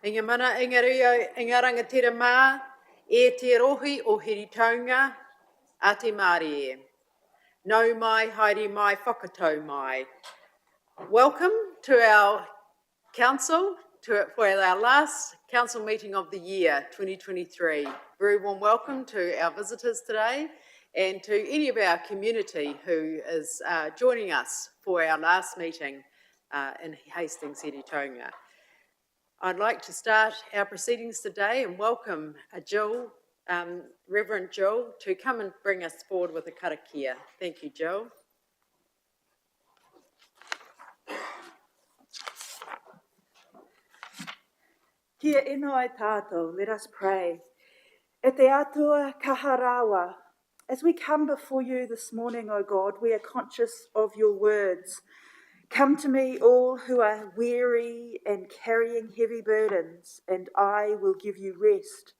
Inga mana inga rangatira mā, e te rohi o Heritaunga, a te Māori e. Nau mai, haere mai, whakatau mai. Welcome to our council, for our last council meeting of the year, 2023. Very warm welcome to our visitors today and to any of our community who is joining us for our last meeting in Hastings, Heritaunga. I'd like to start our proceedings today and welcome Jill, Reverend Jill, to come and bring us forward with a karakia. Thank you, Jill. Kia ino ai tātou, let us pray. E te atua kaharawa, as we come before you this morning, O God, we are conscious of your words. Come to me, all who are weary and carrying heavy burdens, and I will give you rest.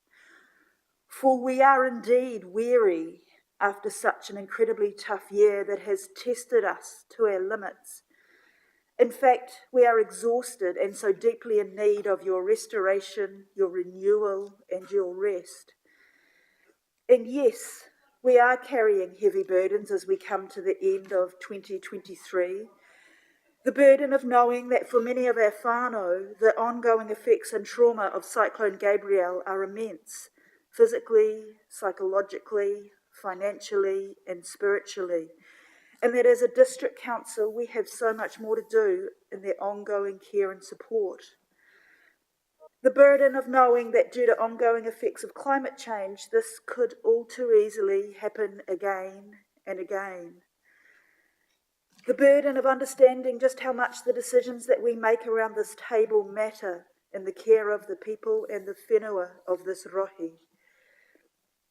For we are indeed weary after such an incredibly tough year that has tested us to our limits. In fact, we are exhausted and so deeply in need of your restoration, your renewal, and your rest. And yes, we are carrying heavy burdens as we come to the end of 2023. The burden of knowing that for many of our whānau, the ongoing effects and trauma of Cyclone Gabrielle are immense, physically, psychologically, financially, and spiritually. And that as a district council, we have so much more to do in their ongoing care and support. The burden of knowing that due to ongoing effects of climate change, this could all too easily happen again and again. The burden of understanding just how much the decisions that we make around this table matter in the care of the people and the whenua of this rohi.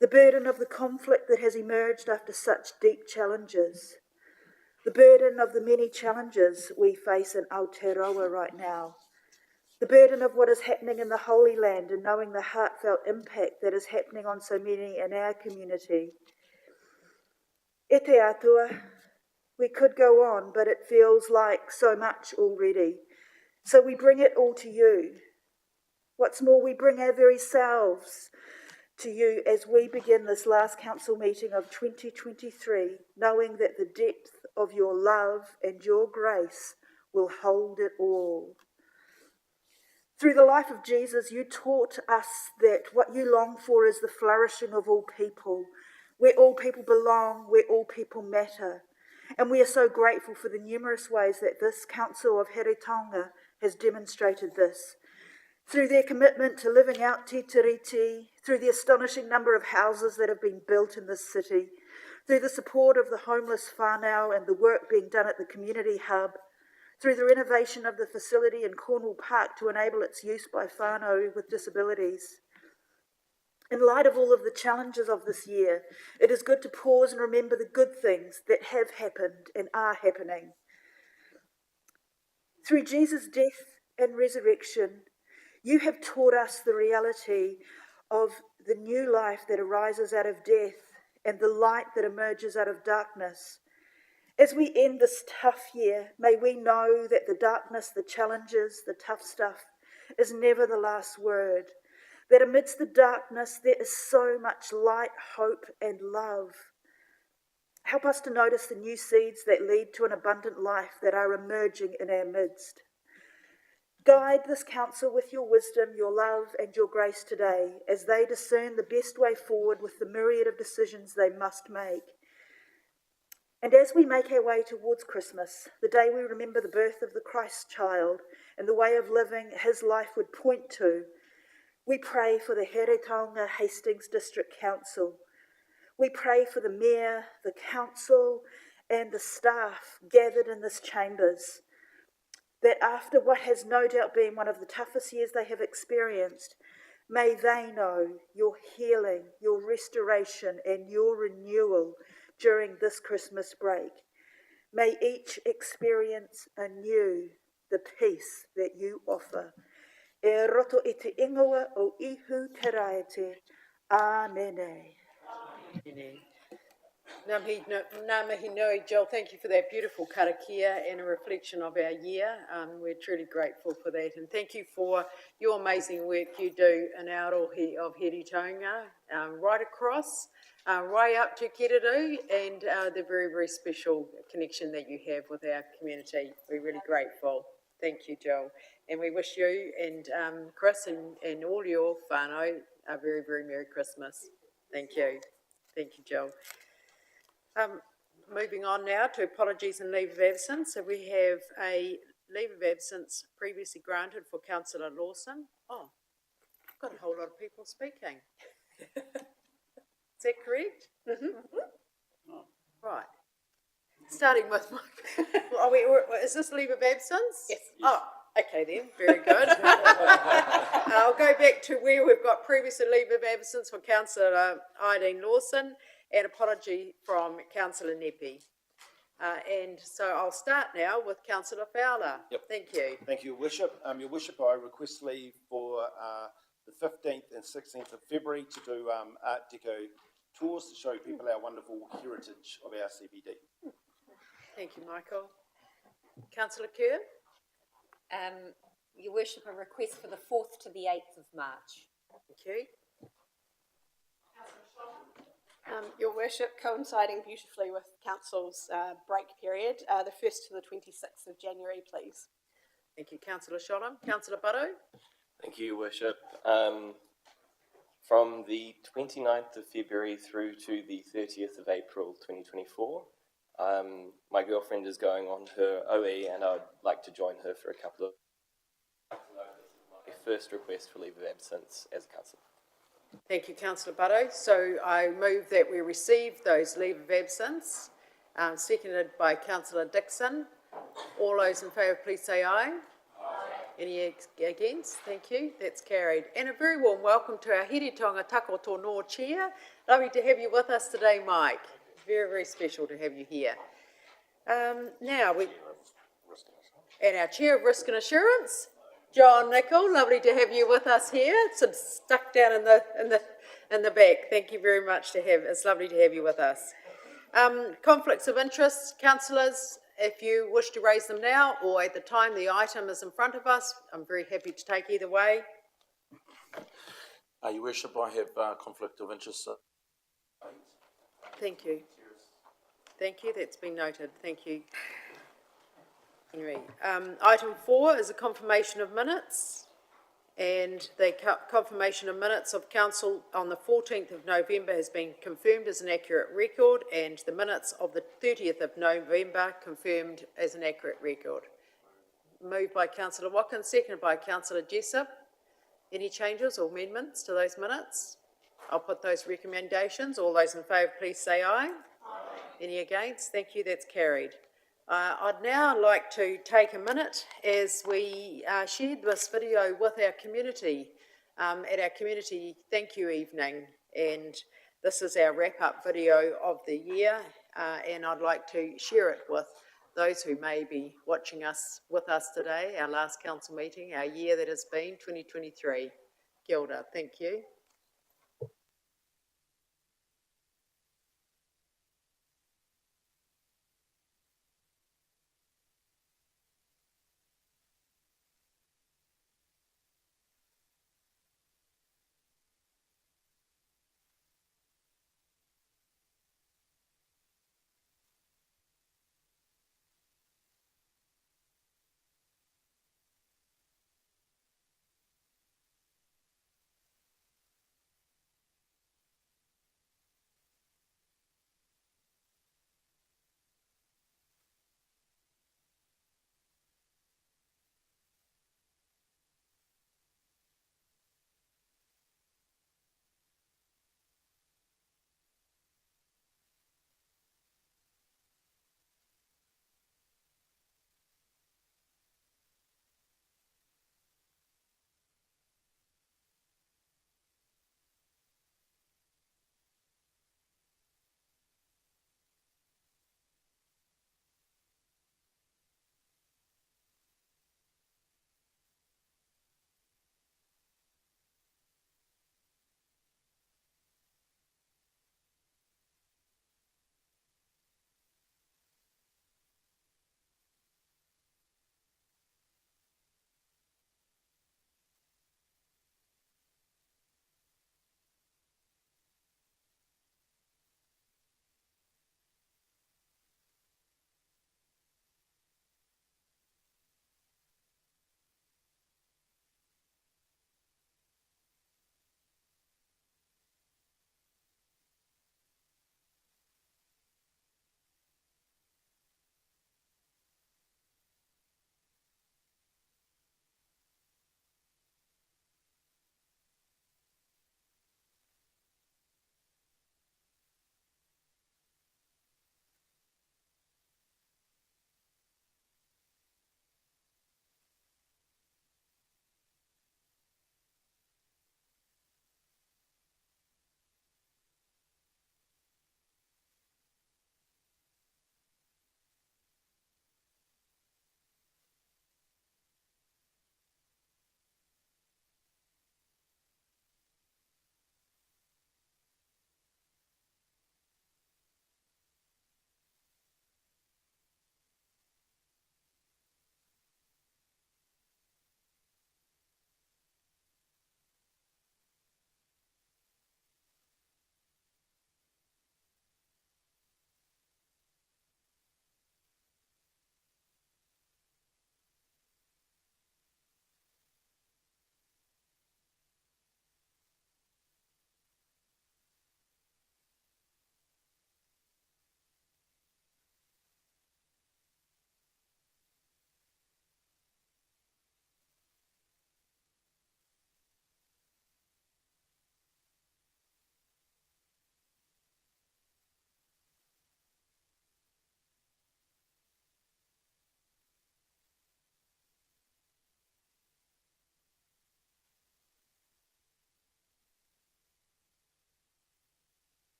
The burden of the conflict that has emerged after such deep challenges. The burden of the many challenges we face in Aotearoa right now. The burden of what is happening in the Holy Land and knowing the heartfelt impact that is happening on so many in our community. E te atua, we could go on, but it feels like so much already. So we bring it all to you. What's more, we bring our very selves to you as we begin this last council meeting of 2023, knowing that the depth of your love and your grace will hold it all. Through the life of Jesus, you taught us that what you long for is the flourishing of all people, where all people belong, where all people matter. And we are so grateful for the numerous ways that this Council of Heritaunga has demonstrated this. Through their commitment to living out Te Tiriti, through the astonishing number of houses that have been built in this city, through the support of the homeless whānau and the work being done at the community hub, through the renovation of the facility in Cornwall Park to enable its use by whānau with disabilities. In light of all of the challenges of this year, it is good to pause and remember the good things that have happened and are happening. Through Jesus' death and resurrection, you have taught us the reality of the new life that arises out of death and the light that emerges out of darkness. As we end this tough year, may we know that the darkness, the challenges, the tough stuff is never the last word. That amidst the darkness, there is so much light, hope, and love. Help us to notice the new seeds that lead to an abundant life that are emerging in our midst. Guide this council with your wisdom, your love, and your grace today as they discern the best way forward with the myriad of decisions they must make. And as we make our way towards Christmas, the day we remember the birth of the Christ child and the way of living his life would point to, we pray for the Heritaunga Hastings District Council. We pray for the mayor, the council, and the staff gathered in this chambers, that after what has no doubt been one of the toughest years they have experienced, may they know your healing, your restoration, and your renewal during this Christmas break. May each experience anew the peace that you offer. E roto i te ingoa o ihu te raete. Amen. Ngā mihi nui, Jill, thank you for that beautiful karakia and a reflection of our year. We're truly grateful for that, and thank you for your amazing work you do in Arohi of Heritonga, right across, right up to Kiruru, and the very, very special connection that you have with our community. We're really grateful. Thank you, Jill. And we wish you and Chris and all your whānau a very, very Merry Christmas. Thank you. Thank you, Jill. Moving on now to apologies and leave of absence. So we have a leave of absence previously granted for Councillor Lawson. Oh, I've got a whole lot of people speaking. Is that correct? Right. Starting with is this leave of absence? Yes. Oh, okay then, very good. I'll go back to where we've got previous leave of absence for Councillor Eileen Lawson and apology from Councillor Nepi. And so I'll start now with Councillor Fowler. Yep. Thank you. Thank you, Your Worship. Your Worship, I request leave for the 15th and 16th of February to do Art Deco tours to show people our wonderful heritage of our CBD. Thank you, Michael. Councillor Kerr? Your Worship, a request for the 4th to the 8th of March. Thank you. Your Worship, coinciding beautifully with Council's break period, the 1st to the 26th of January, please. Thank you, Councillor Sholham. Councillor Butto? Thank you, Your Worship. From the 29th of February through to the 30th of April 2024, my girlfriend is going on her OE and I'd like to join her for a couple of my first request for leave of absence as a councillor. Thank you, Councillor Butto. So I move that we receive those leave of absence, seconded by Councillor Dixon. All those in favour, please say aye. Any against? Thank you. That's carried. And a very warm welcome to our Heritonga Takoto Nō Chair. Lovely to have you with us today, Mike. Very, very special to have you here. And our Chair of Risk and Assurance, John Nicol. Lovely to have you with us here. Sort of stuck down in the back. Thank you very much it's lovely to have you with us. Conflicts of interest, councillors. If you wish to raise them now or at the time the item is in front of us, I'm very happy to take either way. Your Worship, I have conflict of interest. Thank you. Thank you, that's been noted. Thank you. Anyway, item 4 is a confirmation of minutes. And the confirmation of minutes of council on the 14th of November has been confirmed as an accurate record, and the minutes of the 30th of November confirmed as an accurate record. Moved by Councillor Watkins, seconded by Councillor Jessup. Any changes or amendments to those minutes? I'll put those recommendations. All those in favour, please say aye. Aye. Any against? Thank you, that's carried. I'd now like to take a minute as we shared this video with our community at our community thank you evening, and this is our wrap-up video of the year, and I'd like to share it with those who may be watching us with us today, our last council meeting, our year that has been 2023. Kia ora, thank you.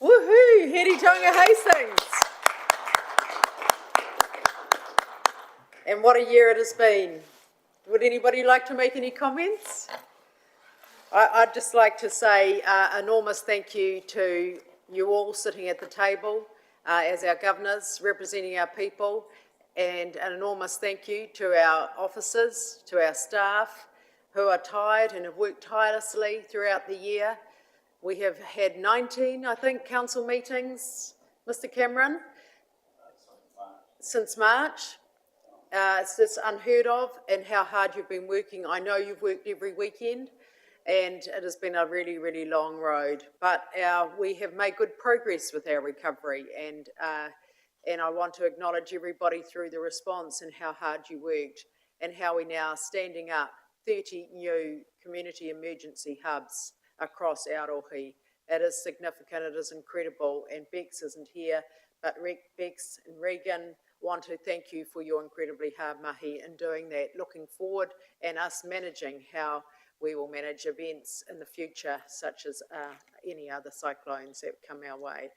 Woohoo! Heritonga Hastings! And what a year it has been. Would anybody like to make any comments? I'd just like to say enormous thank you to you all sitting at the table as our governors representing our people, and an enormous thank you to our officers, to our staff who are tired and have worked tirelessly throughout the year. We have had 19, I think, council meetings, Mr. Cameron, since March. It's just unheard of, and how hard you've been working. I know you've worked every weekend, and it has been a really, really long road. But we have made good progress with our recovery, and I want to acknowledge everybody through the response and how hard you worked, and how we're now standing up 30 new community emergency hubs across Aotearoa. It is significant, it is incredible, and Bex isn't here, but Bex and Regan want to thank you for your incredibly hard mahi in doing that, looking forward, and us managing how we will manage events in the future, such as any other cyclones that come our way.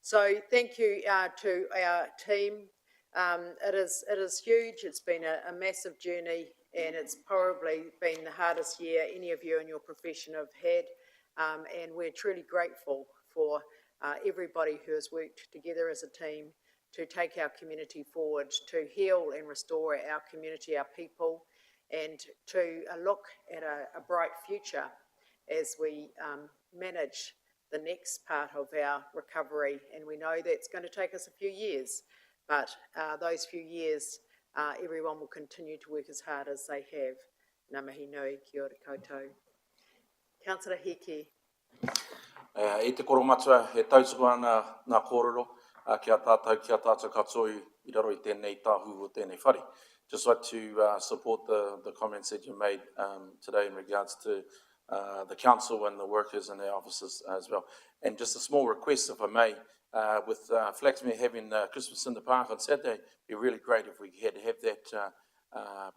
So thank you to our team. It is huge. It's been a massive journey, and it's probably been the hardest year any of you in your profession have had. And we're truly grateful for everybody who has worked together as a team to take our community forward, to heal and restore our community, our people, and to look at a bright future as we manage the next part of our recovery. And we know that's going to take us a few years, but those few years, everyone will continue to work as hard as they have. Ngā mihi nui, kia ora koutou. Councillor Heke. I te koromatua, he tautuku ana ngā kōrero, kia tātou katoa I raro I tēnei tāhu o tēnei whare. Just like to support the comments that you made today in regards to the council and the workers and the officers as well. And just a small request, if I may, with Flaxmere having Christmas in the Park on Saturday, it'd be really great if we had to have that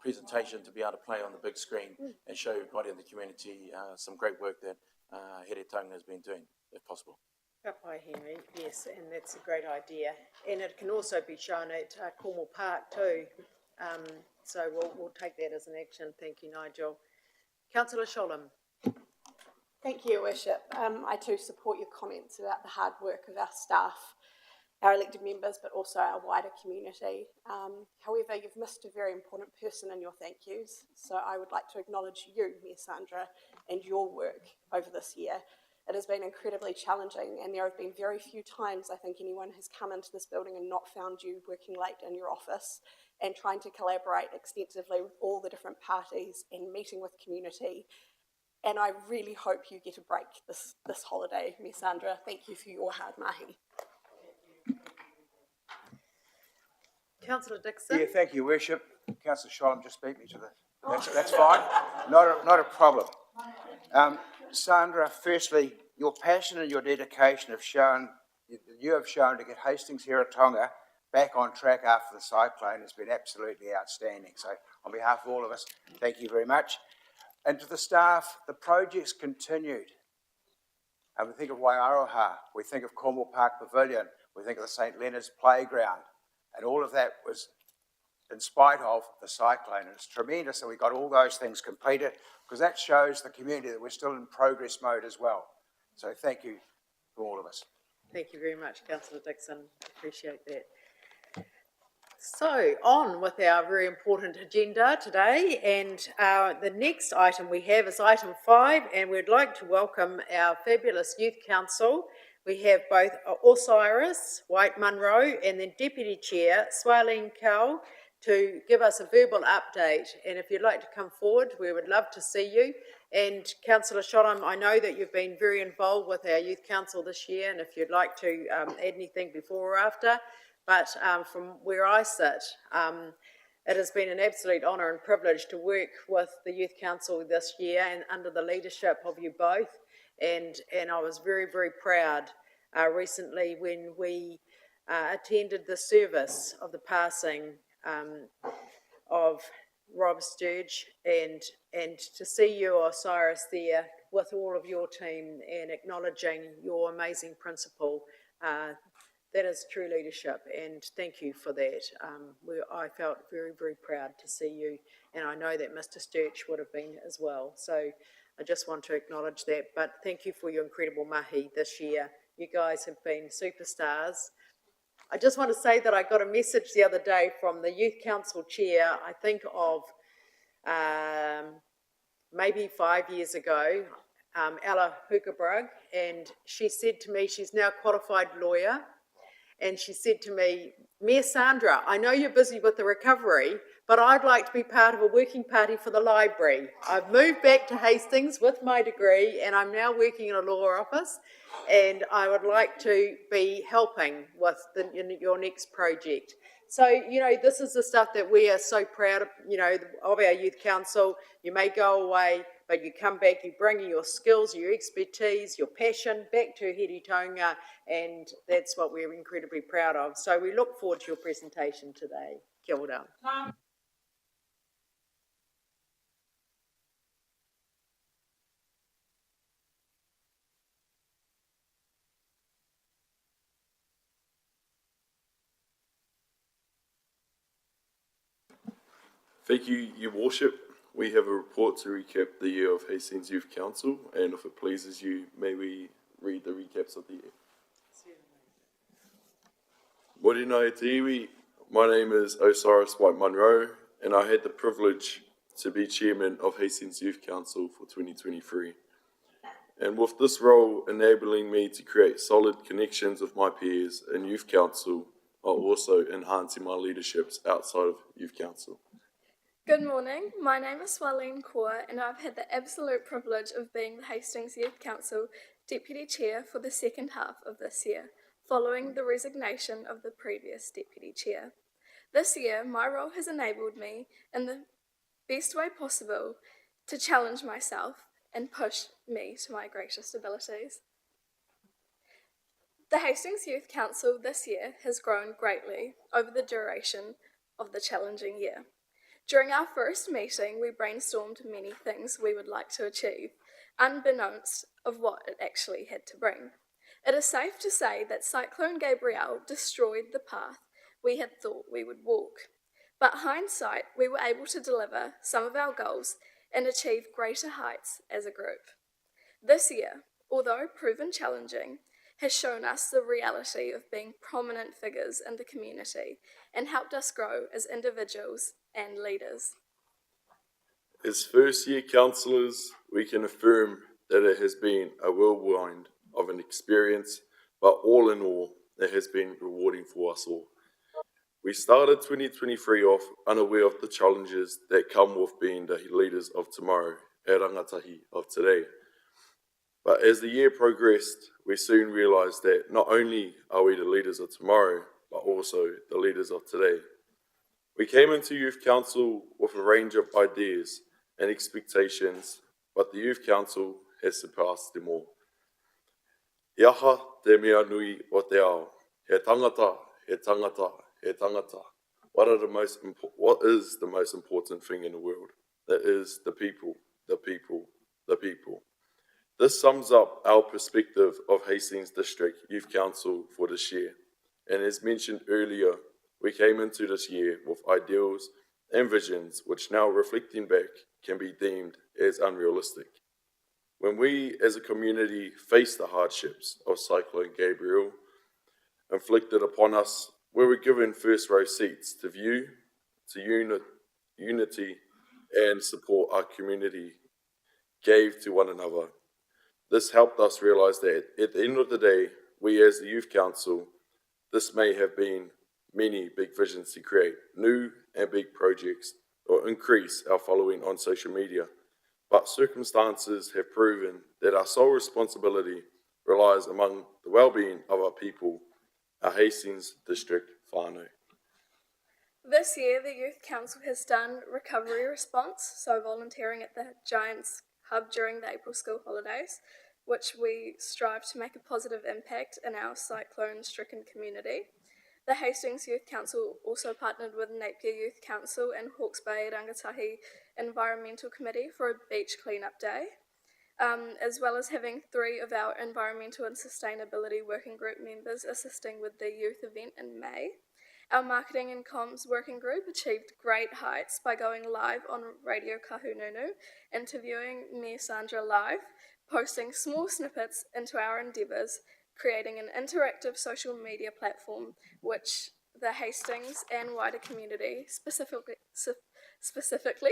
presentation to be able to play on the big screen and show everybody in the community some great work that Heritonga has been doing, if possible. Ka pai, Henry, yes, and that's a great idea. And it can also be shown at Cornwall Park too. So we'll take that as an action. Thank you, Nigel. Councillor Sholem. Thank you, Your Worship. I too support your comments about the hard work of our staff, our elected members, but also our wider community. However, you've missed a very important person in your thank yous, so I would like to acknowledge you, Mayor Sandra, and your work over this year. It has been incredibly challenging, and there have been very few times I think anyone has come into this building and not found you working late in your office and trying to collaborate extensively with all the different parties and meeting with community. And I really hope you get a break this holiday, Mayor Sandra. Thank you for your hard mahi. Councillor Dixon. Yeah, thank you, Worship. Councillor Sholem just beat me to the... That's fine. Not a problem. Sandra, firstly, your passion and your dedication you have shown to get Hastings Heritonga back on track after the cyclone has been absolutely outstanding. So on behalf of all of us, thank you very much. And to the staff, the project's continued. And we think of Waiaroha, we think of Cornwall Park Pavilion, we think of the St. Leonard's Playground, and all of that was in spite of the cyclone. And it's tremendous that we got all those things completed, because that shows the community that we're still in progress mode as well. So thank you to all of us. Thank you very much, Councillor Dixon. Appreciate that. So, on with our very important agenda today, and the next item we have is item 5, and we'd like to welcome our fabulous Youth Council. We have both Osiris White Munro and then Deputy Chair Swaleen Cowell to give us a verbal update. And if you'd like to come forward, we would love to see you. And Councillor Sholem, I know that you've been very involved with our Youth Council this year, and if you'd like to add anything before or after. But from where I sit, it has been an absolute honour and privilege to work with the Youth Council this year and under the leadership of you both. And I was very, very proud recently when we attended the service of the passing of Rob Sturge, and to see you, Osiris, there with all of your team and acknowledging your amazing principle That is true leadership, and thank you for that. I felt very, very proud to see you, and I know that Mr. Sturch would have been as well. So I just want to acknowledge that, but thank you for your incredible mahi this year. You guys have been superstars. I just want to say that I got a message the other day from the Youth Council Chair, I think of maybe 5 years ago, Ella Hukabrug, and she said to me, she's now a qualified lawyer, and she said to me, Mayor Sandra, I know you're busy with the recovery, but I'd like to be part of a working party for the library. I've moved back to Hastings with my degree, and I'm now working in a law office, and I would like to be helping with your next project. So, you know, this is the stuff that we are so proud of, you know, of our youth council. You may go away, but you come back, you bring your skills, your expertise, your passion back to Hiritonga, and that's what we're incredibly proud of. So we look forward to your presentation today. Kia ora. Thank you, Your Worship. We have a report to recap the year of Hastings Youth Council, and if it pleases you, may we read the recaps of the year. Morena e te iwi. My name is Osiris White Munro, and I had the privilege to be chairman of Hastings Youth Council for 2023. And with this role enabling me to create solid connections with my peers in Youth Council, while also enhancing my leaderships outside of Youth Council. Good morning, my name is Swalene Kaur, and I've had the absolute privilege of being the Hastings Youth Council Deputy Chair for the second half of this year, following the resignation of the previous Deputy Chair. This year, my role has enabled me, in the best way possible, to challenge myself and push me to my greatest abilities. The Hastings Youth Council this year has grown greatly over the duration of the challenging year. During our first meeting, we brainstormed many things we would like to achieve, unbeknownst of what it actually had to bring. It is safe to say that Cyclone Gabrielle destroyed the path we had thought we would walk. But hindsight, we were able to deliver some of our goals and achieve greater heights as a group. This year, although proven challenging, has shown us the reality of being prominent figures in the community and helped us grow as individuals and leaders. As first-year councillors, we can affirm that it has been a whirlwind of an experience, but all in all, it has been rewarding for us all. We started 2023 off unaware of the challenges that come with being the leaders of tomorrow, e rangatahi of today. But as the year progressed, we soon realised that not only are we the leaders of tomorrow, but also the leaders of today. We came into Youth Council with a range of ideas and expectations, but the Youth Council has surpassed them all. He aha te mea nui o te ao. He tangata, he tangata, he tangata. What is the most important thing in the world? That is the people, the people, the people. This sums up our perspective of Hastings District Youth Council for this year. And as mentioned earlier, we came into this year with ideals and visions which now reflecting back can be deemed as unrealistic. When we as a community faced the hardships of Cyclone Gabrielle inflicted upon us, we were given first row seats to view, to unity and support our community gave to one another. This helped us realise that at the end of the day, we as the Youth Council, this may have been many big visions to create new and big projects or increase our following on social media. But circumstances have proven that our sole responsibility relies among the well-being of our people, our Hastings District whānau. This year, the Youth Council has done recovery response, so volunteering at the Giants Hub during the April school holidays, which we strive to make a positive impact in our cyclone-stricken community. The Hastings Youth Council also partnered with Napier Youth Council and Hawke's Bay Rangatahi Environmental Committee for a beach clean-up day. as well as having 3 of our environmental and sustainability working group members assisting with the youth event in May. Our marketing and comms working group achieved great heights by going live on Radio Kahununu, interviewing me, Sandra, live, posting small snippets into our endeavours, creating an interactive social media platform which the Hastings and wider community, specifically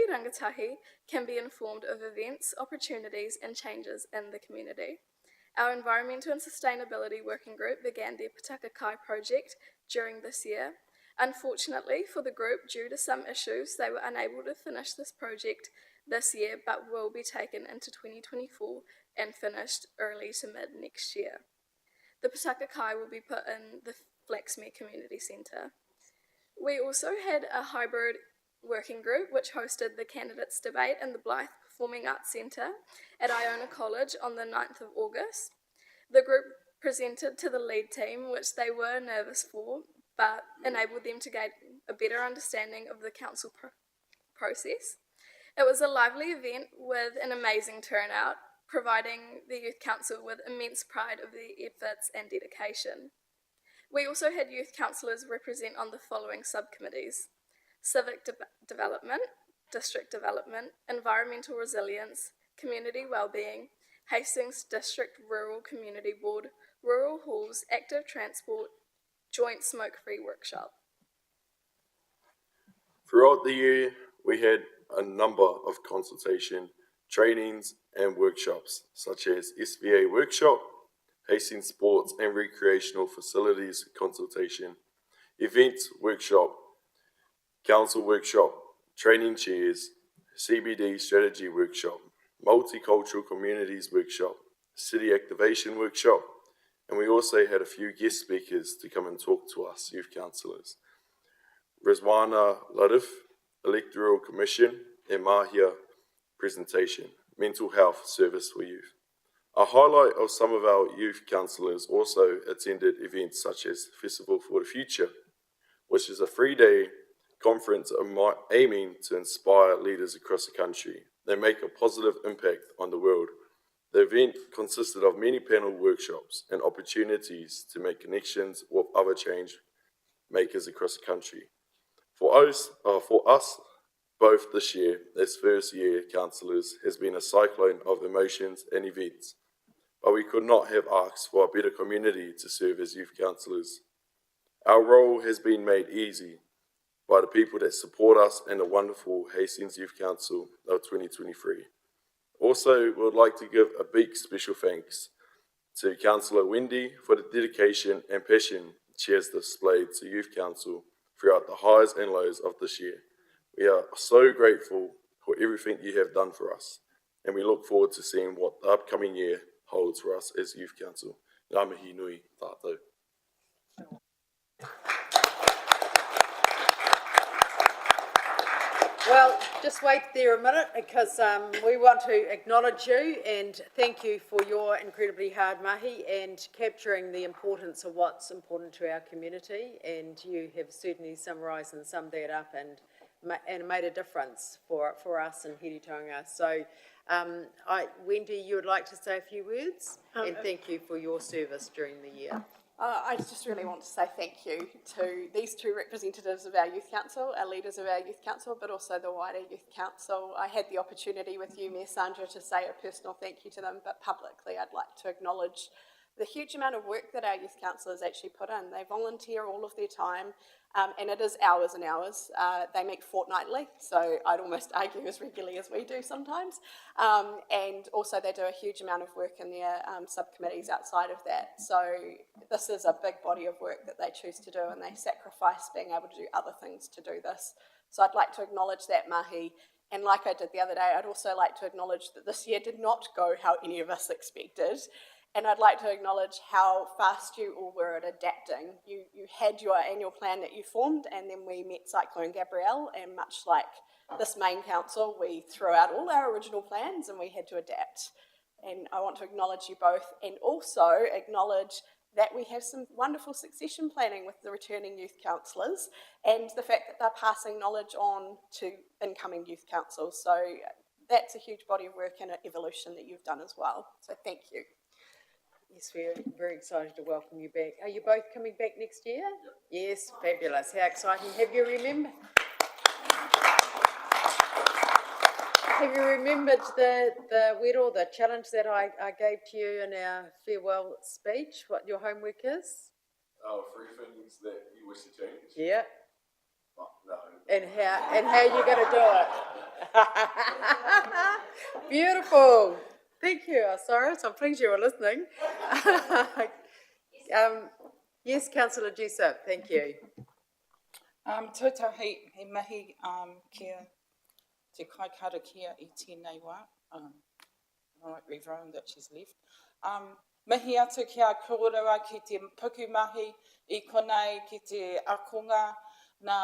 Rangatahi, can be informed of events, opportunities and changes in the community. Our Environmental and Sustainability Working Group began their Pataka Kai project during this year. Unfortunately for the group, due to some issues, they were unable to finish this project this year, but will be taken into 2024 and finished early to mid next year. The Pataka Kai will be put in the Flaxmere Community Centre. We also had a hybrid working group which hosted the candidates debate in the Blythe Performing Arts Centre at Iona College on the 9th of August. The group presented to the lead team, which they were nervous for, but enabled them to gain a better understanding of the council process. It was a lively event with an amazing turnout, providing the Youth Council with immense pride of their efforts and dedication. We also had youth councillors represent on the following subcommittees: Civic Development, District Development, Environmental Resilience, Community Wellbeing, Hastings District Rural Community Board, Rural Halls, Active Transport, Joint Smoke-Free Workshop. Throughout the year, we had a number of consultation, trainings and workshops, such as SVA Workshop, Hastings Sports and Recreational Facilities Consultation, Events Workshop, Council Workshop, Training Chairs, CBD Strategy Workshop, Multicultural Communities Workshop, City Activation Workshop, and we also had a few guest speakers to come and talk to us, youth councillors. Rizwana Larif, Electoral Commission, and Mahia presentation, Mental Health Service for Youth. A highlight of some of our youth councillors also attended events such as Festival for the Future, which is a 3-day conference aiming to inspire leaders across the country. They make a positive impact on the world. The event consisted of many panel workshops and opportunities to make connections with other change makers across the country. For us, both this year, as first year councillors, has been a cyclone of emotions and events, but we could not have asked for a better community to serve as youth councillors. Our role has been made easy by the people that support us and the wonderful Hastings Youth Council of 2023. Also, we would like to give a big special thanks to Councillor Wendy for the dedication and passion she has displayed to Youth Council throughout the highs and lows of this year. We are so grateful for everything you have done for us, and we look forward to seeing what the upcoming year holds for us as Youth Council. Ngā mihi nui tātou. Well, just wait there a minute because we want to acknowledge you and thank you for your incredibly hard mahi and capturing the importance of what's important to our community, and you have certainly summarised and summed that up and made a difference for us in Hiritonga. So, Wendy, you would like to say a few words? And thank you for your service during the year. I just really want to say thank you to these two representatives of our Youth Council, our leaders of our Youth Council, but also the wider Youth Council. I had the opportunity with you, Mayor Sandra, to say a personal thank you to them, but publicly I'd like to acknowledge the huge amount of work that our Youth Councillors actually put in. They volunteer all of their time, and it is hours and hours. They meet fortnightly, so I'd almost argue as regularly as we do sometimes. And also they do a huge amount of work in their subcommittees outside of that. So this is a big body of work that they choose to do, and they sacrifice being able to do other things to do this. So I'd like to acknowledge that mahi. And like I did the other day, I'd also like to acknowledge that this year did not go how any of us expected. And I'd like to acknowledge how fast you all were at adapting. You had your annual plan that you formed, and then we met Cyclone Gabrielle, and much like this main council, we threw out all our original plans and we had to adapt. And I want to acknowledge you both, and also acknowledge that we have some wonderful succession planning with the returning youth councillors, and the fact that they're passing knowledge on to incoming youth councils. So that's a huge body of work and an evolution that you've done as well. So thank you. Yes, we're very excited to welcome you back. Are you both coming back next year? Yes, fabulous. How exciting. Have you remembered the Wero, the challenge that I gave to you in our farewell speech, what your homework is? Oh, 3 things that you wish to change? Yeah. Oh, no. And how you're going to do it. Beautiful. Thank you, Osiris. I'm pleased you were listening. Yes, Councillor Jessup, thank you. Tūtahi he mahi kia te kaikara kia I tēnei wā. Right, Reverend, that she's left. Mihi atu kia kōrua ki te puku mahi I konei ki te akonga nā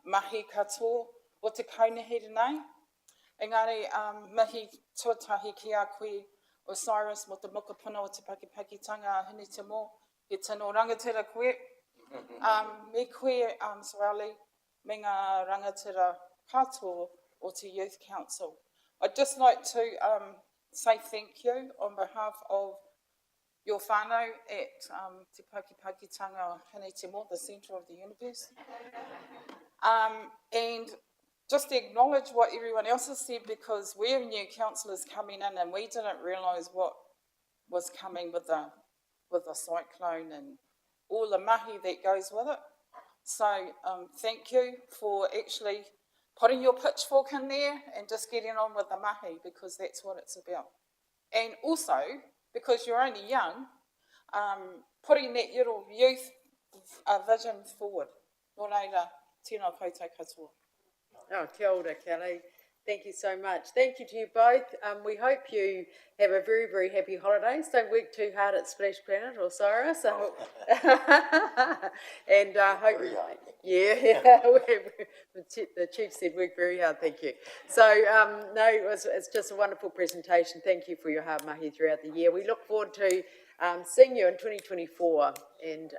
mahi katoa o te kaunihiri nei. Engari, mihi tuatahi ki a koe Osiris mo te mokopuna o te pakipakitanga hini te mō, he tino rangatira koe. Me koe, Sorali, me ngā rangatira katoa o te Youth Council. I'd just like to say thank you on behalf of your whānau at te pakipakitanga hini te mō, the centre of the universe. And just to acknowledge what everyone else has said, because we're new councillors coming in and we didn't realise what was coming with the cyclone and all the mahi that goes with it. So thank you for actually putting your pitchfork in there and just getting on with the mahi, because that's what it's about. And also, because you're only young, putting that little youth vision forward. Nō reira, tēnā koutou katoa. Oh, kia ora, Kelly. Thank you so much. Thank you to you both. We hope you have a very, very happy holidays. Don't work too hard at Splash Planet or Cyrus. And hope, yeah, the chief said work very hard. Thank you. So no, it's just a wonderful presentation. Thank you for your hard mahi throughout the year. We look forward to seeing you in 2024, and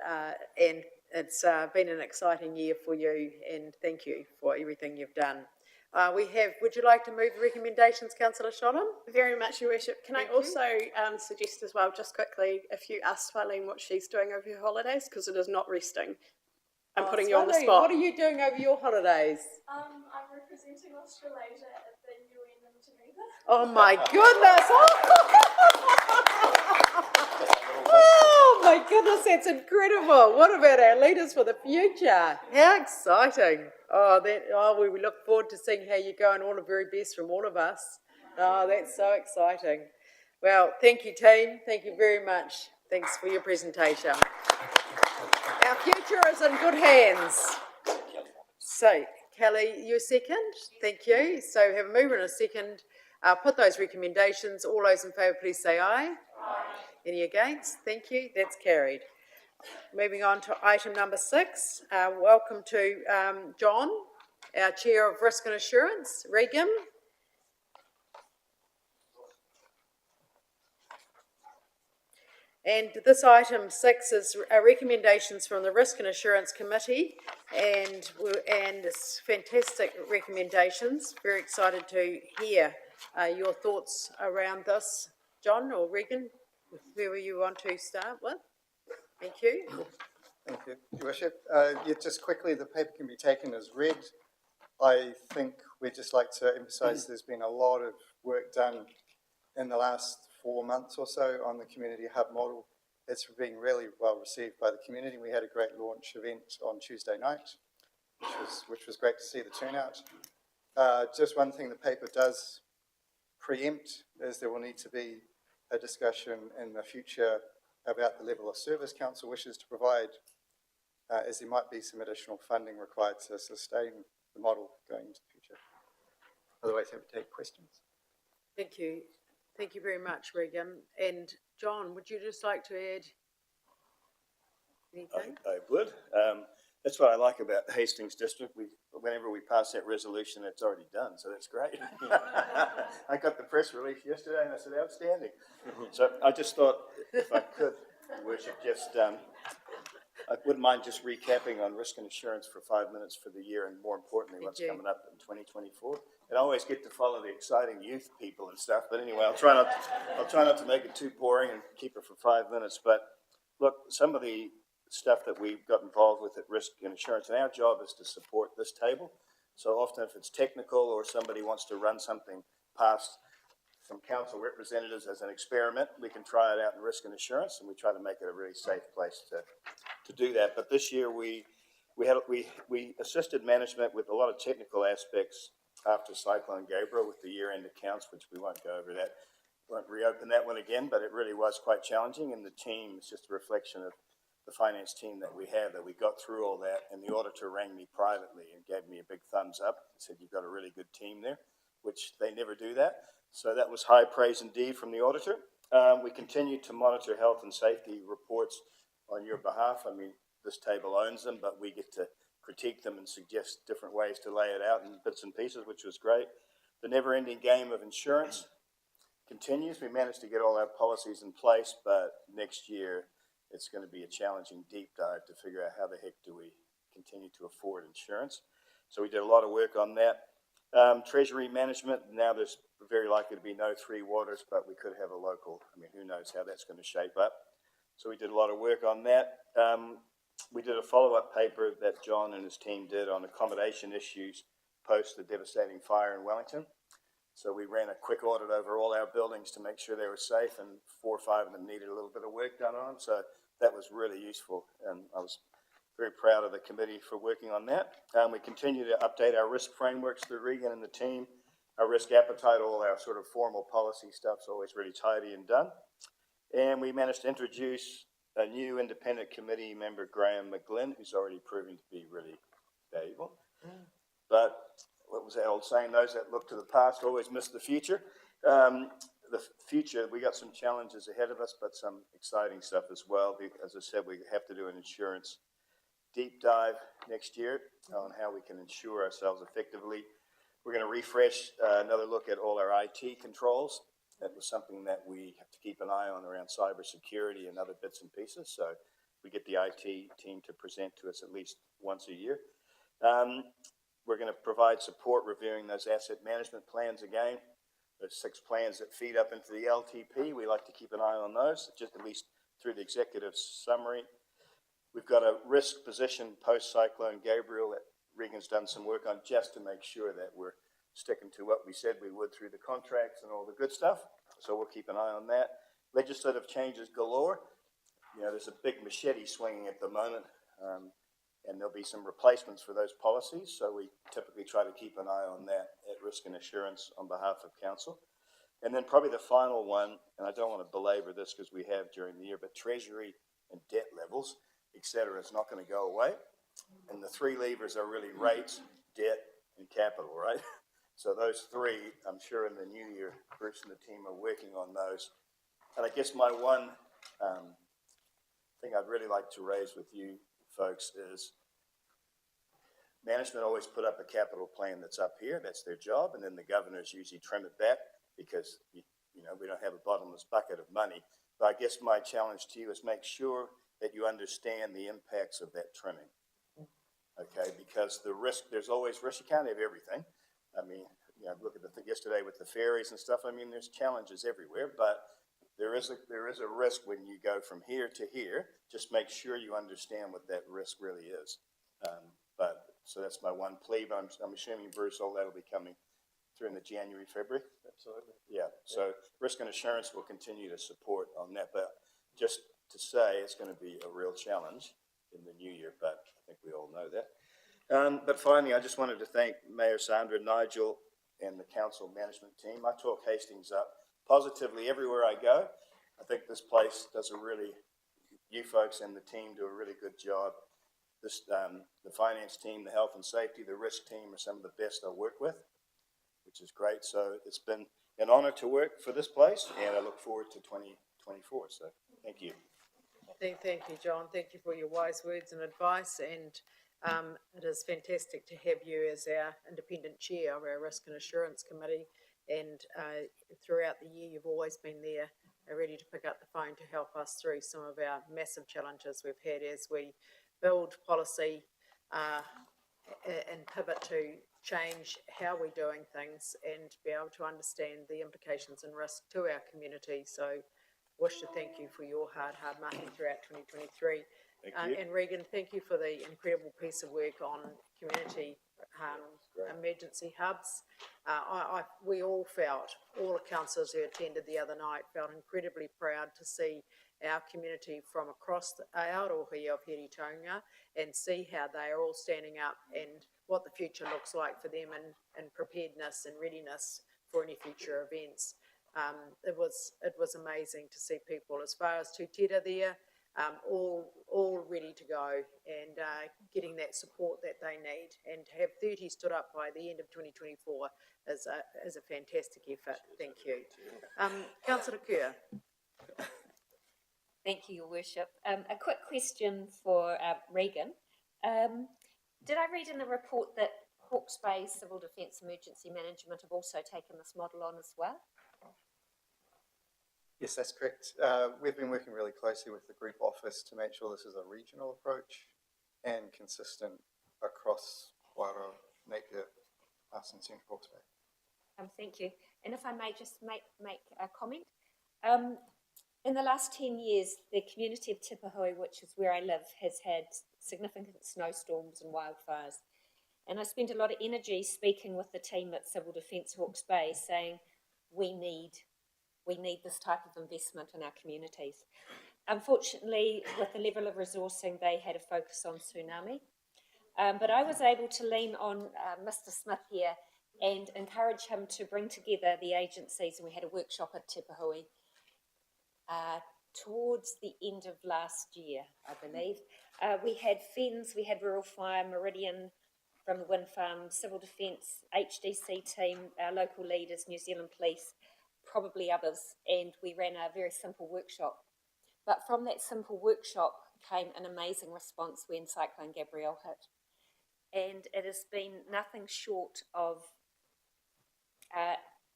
it's been an exciting year for you. And thank you for everything you've done. Would you like to move the recommendations, Councillor Sholem? Very much, Your Worship. Can I also suggest as well, just quickly, if you ask Swalene what she's doing over her holidays, because it is not resting. I'm putting you on the spot. What are you doing over your holidays? I'm representing Australasia at the UN in Geneva. Oh my goodness! Oh my goodness, that's incredible. What about our leaders for the future? How exciting. We look forward to seeing how you go, and all the very best from all of us. Oh, that's so exciting. Well, thank you, team. Thank you very much. Thanks for your presentation. Our future is in good hands. So, Kelly, you're second. Thank you. So, have a mover and a second. Put those recommendations. All those in favour, please say aye. Aye. Any against? Thank you. That's carried. Moving on to item number 6. Welcome to John, our Chair of Risk and Assurance, Regan. And this item 6 is recommendations from the Risk and Assurance Committee, and it's fantastic recommendations. Very excited to hear your thoughts around this. John or Regan, whoever you want to start with. Thank you. Thank you, Your Worship. Just quickly, the paper can be taken as read. I think we'd just like to emphasise there's been a lot of work done in the last 4 months or so on the community hub model. It's been really well received by the community. We had a great launch event on Tuesday night, which was great to see the turnout. Just one thing the paper does preempt is there will need to be a discussion in the future about the level of service council wishes to provide, as there might be some additional funding required to sustain the model going into the future. Otherwise, happy to take questions. Thank you. Thank you very much, Regan. And John, would you just like to add anything? I would. That's what I like about Hastings District. Whenever we pass that resolution, it's already done, so that's great. I got the press release yesterday and I said, outstanding. So I just thought, if I could, Your Worship, just I wouldn't mind just recapping on risk and insurance for 5 minutes for the year, and more importantly, what's you. coming up in 2024. And I always get to follow the exciting youth people and stuff, but anyway, I'll try not to make it too boring and keep it for 5 minutes. But look, some of the stuff that we've got involved with at risk and insurance, and our job is to support this table. So often if it's technical or somebody wants to run something past some council representatives as an experiment, we can try it out in risk and insurance, and we try to make it a really safe place to do that. But this year we assisted management with a lot of technical aspects after Cyclone Gabriel with the year-end accounts, which we won't go over that, won't reopen that one again, but it really was quite challenging, and the team is just a reflection of the finance team that we have, that we got through all that. And the auditor rang me privately and gave me a big thumbs up and said, you've got a really good team there, which they never do that. So that was high praise indeed from the auditor. We continue to monitor health and safety reports on your behalf. I mean, this table owns them, but we get to critique them and suggest different ways to lay it out in bits and pieces, which was great. The never-ending game of insurance continues. We managed to get all our policies in place, but next year it's going to be a challenging deep dive to figure out how the heck do we continue to afford insurance. So we did a lot of work on that. Treasury management, now there's very likely to be no three waters, but we could have a local, I mean, who knows how that's going to shape up. So we did a lot of work on that. We did a follow-up paper that John and his team did on accommodation issues post the devastating fire in Wellington. So we ran a quick audit over all our buildings to make sure they were safe, and 4 or 5 of them needed a little bit of work done on them. So that was really useful, and I was very proud of the committee for working on that. We continue to update our risk frameworks through Regan and the team. Our risk appetite, all our sort of formal policy stuff's always really tidy and done. And we managed to introduce a new independent committee member, Graham McGlynn, who's already proving to be really valuable. But what was that old saying? Those that look to the past always miss the future. The future, we got some challenges ahead of us, but some exciting stuff as well. As I said, we have to do an insurance deep dive next year on how we can insure ourselves effectively. We're going to refresh another look at all our IT controls. That was something that we have to keep an eye on around cybersecurity and other bits and pieces. So we get the IT team to present to us at least once a year. We're going to provide support reviewing those asset management plans again. There's 6 plans that feed up into the LTP. We like to keep an eye on those, just at least through the executive summary. We've got a risk position post-Cyclone Gabriel that Regan's done some work on, just to make sure that we're sticking to what we said we would through the contracts and all the good stuff. So we'll keep an eye on that. Legislative changes galore. You know, there's a big machete swinging at the moment, and there'll be some replacements for those policies. So we typically try to keep an eye on that at Risk and Assurance on behalf of council. And then probably the final one, and I don't want to belabor this because we have during the year, but treasury and debt levels, et cetera, is not going to go away. And the 3 levers are really rates, debt, and capital, right? So those 3, I'm sure in the new year, Bruce and the team are working on those. And I guess my one thing I'd really like to raise with you folks is management always put up a capital plan that's up here. That's their job. And then the governors usually trim it back because, you know, we don't have a bottomless bucket of money. But I guess my challenge to you is make sure that you understand the impacts of that trimming. Okay, because the risk, there's always risk. You can't have everything. I mean, you know, look at yesterday with the ferries and stuff. I mean, there's challenges everywhere, but there is a risk when you go from here to here. Just make sure you understand what that risk really is. So that's my one plea. But I'm assuming, Bruce, all that'll be coming through in the January, February. Absolutely. Yeah. So Risk and Assurance will continue to support on that, but just to say it's going to be a real challenge in the new year. But I think we all know that. But finally, I just wanted to thank Mayor Sandra, Nigel, and the council management team. I talk Hastings up positively everywhere I go. I think this place does you folks and the team do a really good job. The finance team, the health and safety, the risk team are some of the best I work with, which is great. So it's been an honor to work for this place, and I look forward to 2024. So thank you. Thank you, John. Thank you for your wise words and advice. And it is fantastic to have you as our independent chair of our Risk and Assurance Committee. And throughout the year, you've always been there are ready to pick up the phone to help us through some of our massive challenges we've had as we build policy and pivot to change how we're doing things and be able to understand the implications and risk to our community. So wish to thank you for your hard marking throughout 2023. Thank you. And Regan, thank you for the incredible piece of work on community emergency hubs. We all felt, all the councillors who attended the other night felt incredibly proud to see our community from across the Aotearoa of Hiritonga and see how they are all standing up and what the future looks like for them and preparedness and readiness for any future events. It was amazing to see people as far as Tūtera there, all ready to go and getting that support that they need. And to have 30 stood up by the end of 2024 is a fantastic effort. Thank you. Councillor Kerr. Thank you, Your Worship. A quick question for Regan. Did I read in the report that Hawke's Bay Civil Defence Emergency Management have also taken this model on as well? Yes, that's correct. We've been working really closely with the group office to make sure this is a regional approach and consistent across Wairoa, Napier, us and Central Hawke's Bay. Thank you. And if I may just make a comment. In the last 10 years, the community of Tipahui, which is where I live, has had significant snowstorms and wildfires. And I spent a lot of energy speaking with the team at Civil Defence Hawke's Bay saying we need this type of investment in our communities. Unfortunately, with the level of resourcing, they had a focus on tsunami. But I was able to lean on Mr. Smith here and encourage him to bring together the agencies, and we had a workshop at Tipahui towards the end of last year, I believe. We had FENS, we had Rural Fire, Meridian from the wind farm, Civil Defence, HDC team, our local leaders, New Zealand Police, probably others, and we ran a very simple workshop. But from that simple workshop came an amazing response when Cyclone Gabrielle hit. And it has been nothing short of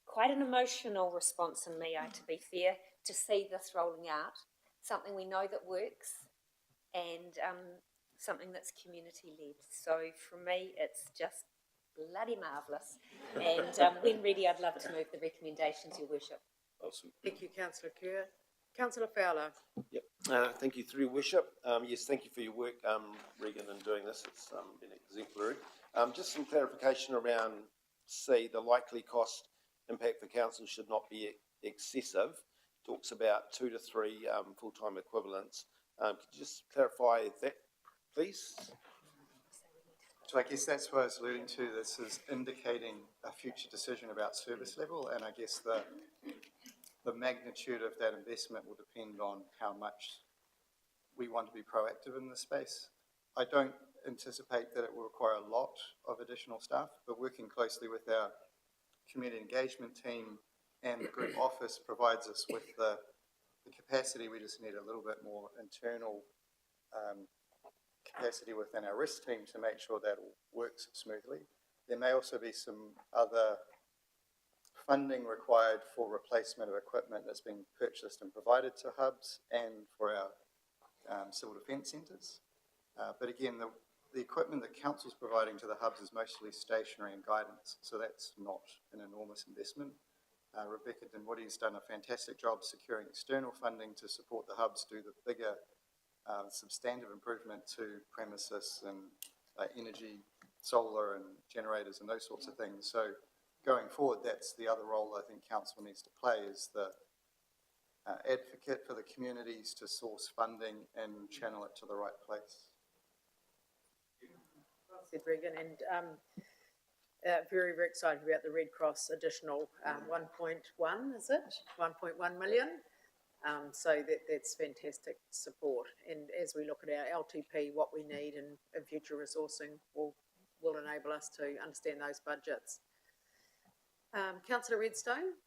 quite an emotional response in me, to be fair, to see this rolling out, something we know that works and something that's community-led. So for me, it's just bloody marvellous. And when ready, I'd love to move the recommendations, Your Worship. Awesome. Thank you, Councillor Kerr. Councillor Fowler. Yep. Thank you, through your worship. Yes, thank you for your work, Regan, in doing this. It's been exemplary. Just some clarification around C, the likely cost impact for council should not be excessive. Talks about 2 to 3 full-time equivalents. Could you just clarify that, please? So I guess that's what I was alluding to. This is indicating a future decision about service level, and I guess the magnitude of that investment will depend on how much we want to be proactive in this space. I don't anticipate that it will require a lot of additional staff, but working closely with our community engagement team and the group office provides us with the capacity. We just need a little bit more internal capacity within our risk team to make sure that all works smoothly. There may also be some other funding required for replacement of equipment that's being purchased and provided to hubs and for our civil defence centres. But again, the equipment that council's providing to the hubs is mostly stationary and guidance, so that's not an enormous investment. Rebecca Dinwoodie's done a fantastic job securing external funding to support the hubs do the bigger substantive improvement to premises and energy, solar and generators and those sorts of things. So going forward, that's the other role I think council needs to play, is the advocate for the communities to source funding and channel it to the right place. Well said, Regan, and very, very excited about the Red Cross additional 1.1, is it? 1.1 million. So that's fantastic support. And as we look at our LTP, what we need and future resourcing will enable us to understand those budgets. Councillor Redstone.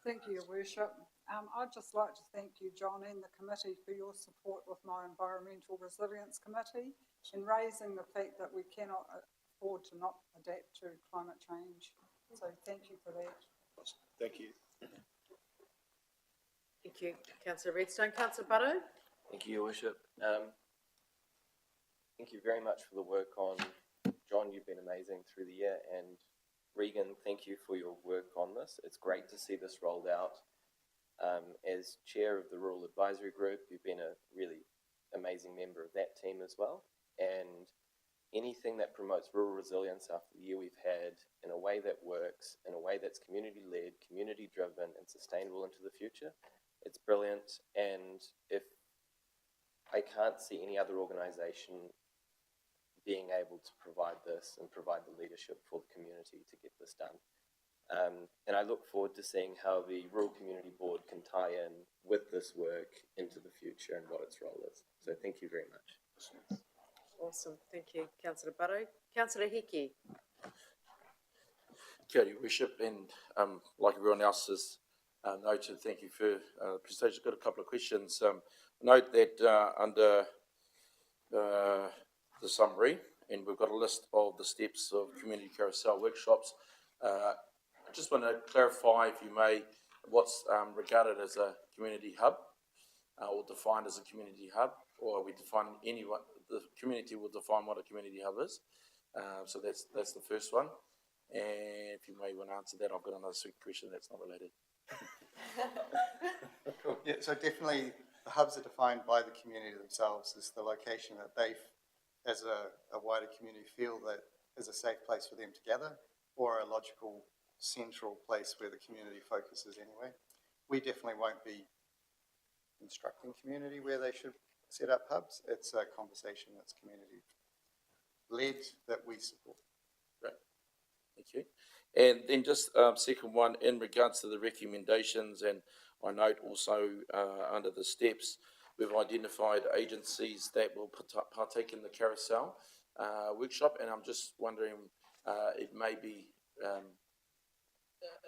Thank you, Your Worship. I'd just like to thank you, John, and the committee for your support with my Environmental Resilience Committee in raising the fact that we cannot afford to not adapt to climate change. So thank you for that. Thank you. Thank Thank you, Councillor Redstone. Councillor Butto? Thank you, Your Worship. Thank you very much for the work on, John, you've been amazing through the year, and Regan, thank you for your work on this. It's great to see this rolled out. As chair of the Rural Advisory Group, you've been a really amazing member of that team as well, and anything that promotes rural resilience after the year we've had in a way that works, in a way that's community-led, community-driven, and sustainable into the future, it's brilliant. And if I can't see any other organisation being able to provide this and provide the leadership for the community to get this done. And I look forward to seeing how the Rural Community Board can tie in with this work into the future and what its role is. So thank you very much. Awesome. Thank you, Councillor Butto. Councillor Hickey? Kia ora, Your Worship, and like everyone else has noted, thank you for the presentation. Got a couple of questions. Note that under the summary, and we've got a list of the steps of community carousel workshops. I just want to clarify, if you may, what's regarded as a community hub, or defined as a community hub, or are we defining anyone? The community will define what a community hub is. So that's the first one. And if you may want to answer that, I've got another question that's not related. Cool. Yeah, so definitely the hubs are defined by the community themselves as the location that they, as a wider community, feel that is a safe place for them to gather, or a logical central place where the community focuses anyway. We definitely won't be instructing community where they should set up hubs. It's a conversation that's community led that we support. Great, thank you. And then just second one, in regards to the recommendations, and I note also under the steps, we've identified agencies that will partake in the carousel workshop, and I'm just wondering, it may be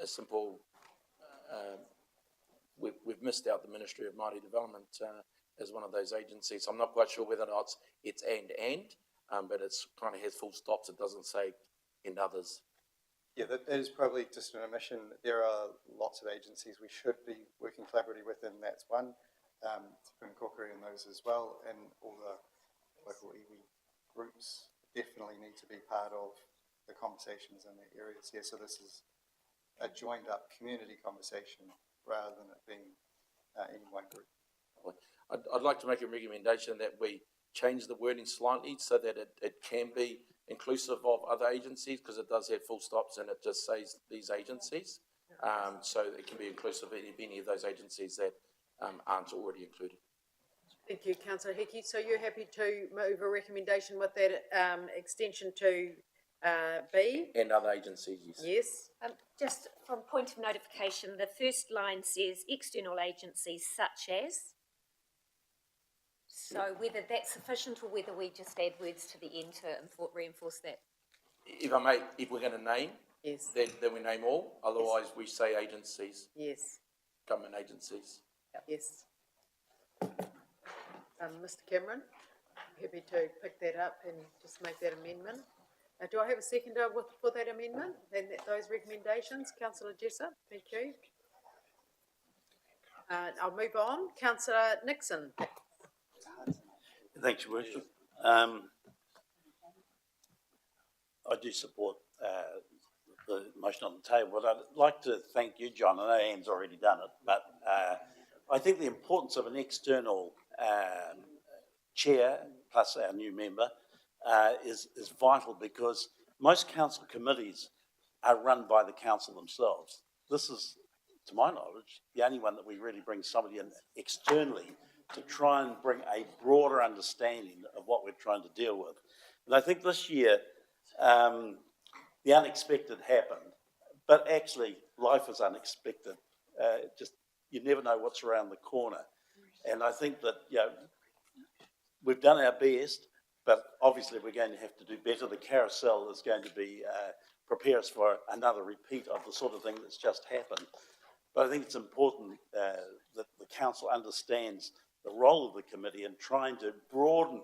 a simple, we've missed out the Ministry of Māori Development as one of those agencies. I'm not quite sure whether or not it's but it's kind of has full stops. It doesn't say in others. Yeah, that is probably just an omission. There are lots of agencies we should be working collaboratively with, and that's one. To incorporate in those as well, and all the local iwi groups definitely need to be part of the conversations in the areas here. So this is a joined up community conversation rather than it being any one group. I'd like to make a recommendation that we change the wording slightly so that it can be inclusive of other agencies, because it does have full stops and it just says these agencies. So it can be inclusive of any of those agencies that aren't already included. Thank you, Councillor Hickey. So you're happy to move a recommendation with that extension to B? And other agencies, yes. Yes. Just from point of notification, the first line says external agencies such as. So whether that's sufficient or whether we just add words to the end to reinforce that. If I may, if we're going to name, yes, then we name all. Otherwise, we say agencies. Yes. Government agencies. Yes. Mr. Cameron, happy to pick that up and just make that amendment. Do I have a seconder for that amendment and those recommendations? Councillor Jessup, thank you. I'll move on. Councillor Nixon. Thanks, Your Worship. I do support the motion on the table, but I'd like to thank you, John. I know Anne's already done it, but I think the importance of an external chair plus our new member is vital, because most council committees are run by the council themselves. This is, to my knowledge, the only one that we really bring somebody in externally to try and bring a broader understanding of what we're trying to deal with. And I think this year, the unexpected happened, but actually life is unexpected. Just, you never know what's around the corner. And I think that, you know, we've done our best, but obviously we're going to have to do better. The carousel is going to be, prepare us for another repeat of the sort of thing that's just happened. But I think it's important that the council understands the role of the committee in trying to broaden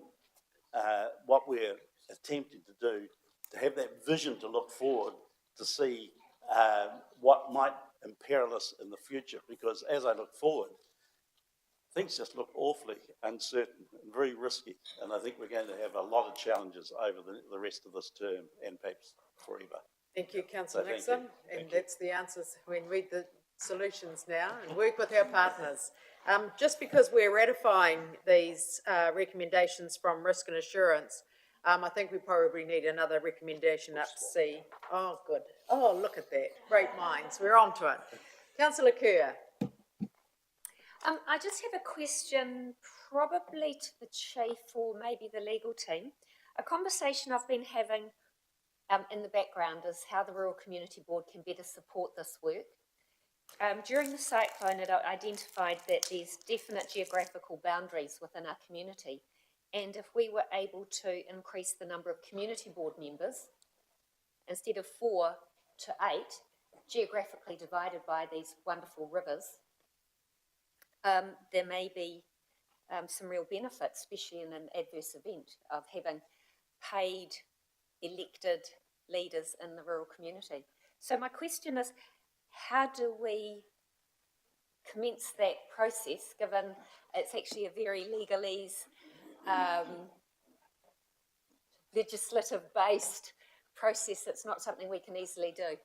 what we're attempting to do, to have that vision to look forward, to see what might imperil us in the future. Because as I look forward, things just look awfully uncertain and very risky. And I think we're going to have a lot of challenges over the rest of this term and perhaps forever. Thank you, Councillor So thank Nixon. you. And Thank you. that's the answers. We read the solutions now and work with our partners. Just because we're ratifying these recommendations from Risk and Assurance, I think we probably need another recommendation up to C. Oh, good. Oh, look at that. Great minds. We're on to it. Councillor Kerr. I just have a question, probably to the chief or maybe the legal team. A conversation I've been having in the background is how the Rural Community Board can better support this work. During the cyclone, it identified that there's definite geographical boundaries within our community, and if we were able to increase the number of community board members, instead of 4 to 8, geographically divided by these wonderful rivers, there may be some real benefits, especially in an adverse event, of having paid, elected leaders in the rural community. So my question is, how do we commence that process, given it's actually a very legalese, legislative-based process? It's not something we can easily do.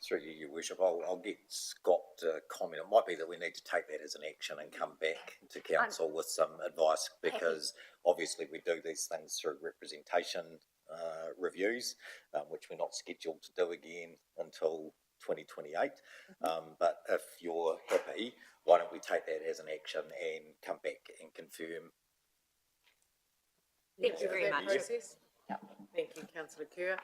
Through you, Your Worship, I'll get Scott to comment. It might be that we need to take that as an action and come back to council with some advice, because obviously we do these things through representation reviews, which we're not scheduled to do again until 2028. But if you're happy, why don't we take that as an action and come back and confirm? Thank you very much. Process? Thank you, Councillor Kerr.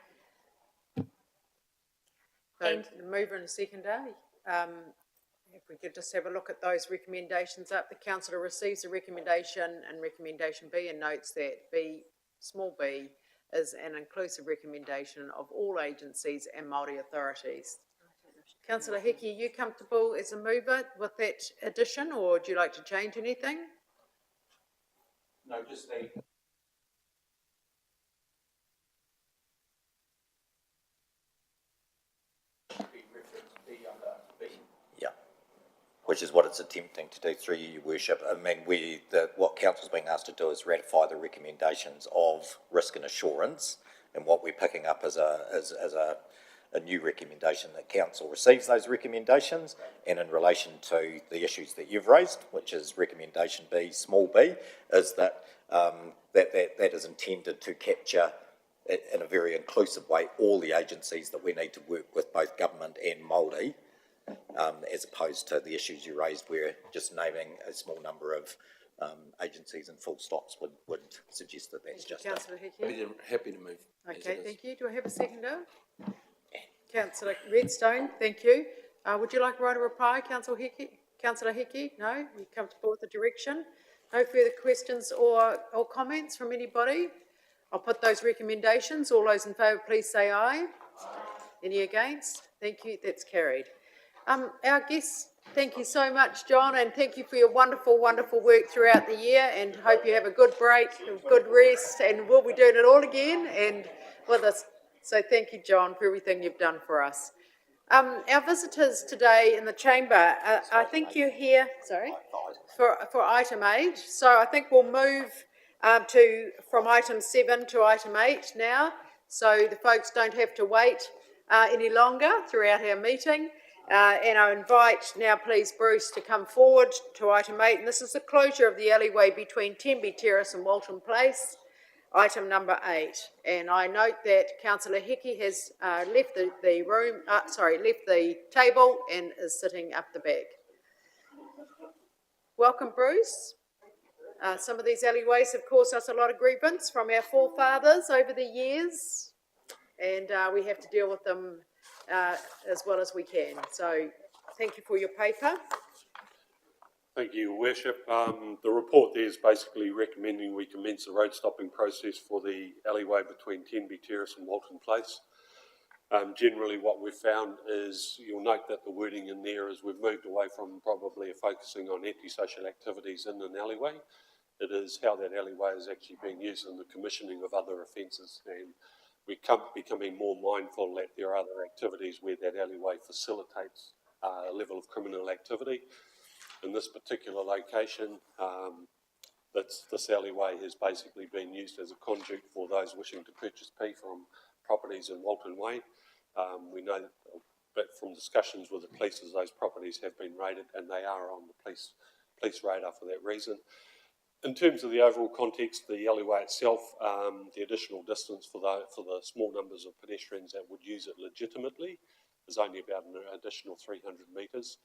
So, the mover and the seconder, if we could just have a look at those recommendations up. The councillor receives a recommendation and recommendation B and notes that B, small b, is an inclusive recommendation of all agencies and Māori authorities. Councillor Hickey, are you comfortable as a mover with that addition, or would you like to change anything? No, just a. Yeah, which is what it's attempting to do through you, Your Worship. I mean, what council's being asked to do is ratify the recommendations of Risk and Assurance, and what we're picking up as a new recommendation that council receives those recommendations, and in relation to the issues that you've raised, which is recommendation B, small b, is that that is intended to capture in a very inclusive way all the agencies that we need to work with, both government and Māori, as opposed to the issues you raised where just naming a small number of agencies and full stops would suggest that that's just Councillor Hickey. Happy to move. Okay, thank you. Do I have a seconder? Councillor Redstone, thank you. Would you like to write a reply, Councillor Hickey? Councillor Hickey? No? You comfortable with the direction? No further questions or comments from anybody? I'll put those recommendations. All those in favour, please say aye. Any against? Thank you. That's carried. Our guests, thank you so much, John, and thank you for your wonderful, wonderful work throughout the year, and hope you have a good break, a good rest, and we'll be doing it all again and with us. So thank you, John, for everything you've done for us. Our visitors today in the chamber, I think you're here, sorry, for item 8. So I think we'll move from item 7 to item 8 now, so the folks don't have to wait any longer throughout our meeting. And I invite now, please, Bruce, to come forward to item 8. And this is the closure of the alleyway between Tenby Terrace and Walton Place, item number 8. And I note that Councillor Hickey has left the room, left the table and is sitting up the back. Welcome, Bruce. Some of these alleyways have caused us a lot of grievance from our forefathers over the years, and we have to deal with them as well as we can. So thank you for your paper. Thank you, Your Worship. The report there is basically recommending we commence the road stopping process for the alleyway between Tenby Terrace and Walton Place. Generally what we've found is, you'll note that the wording in there is we've moved away from probably focusing on antisocial activities in an alleyway. It is how that alleyway is actually being used in the commissioning of other offences, and becoming more mindful that there are other activities where that alleyway facilitates a level of criminal activity. In this particular location, this alleyway has basically been used as a conduit for those wishing to purchase pee from properties in Walton Way. We know that from discussions with the police, as those properties have been raided, and they are on the police radar for that reason. In terms of the overall context, the alleyway itself, the additional distance for the small numbers of pedestrians that would use it legitimately is only about an additional 300 metres.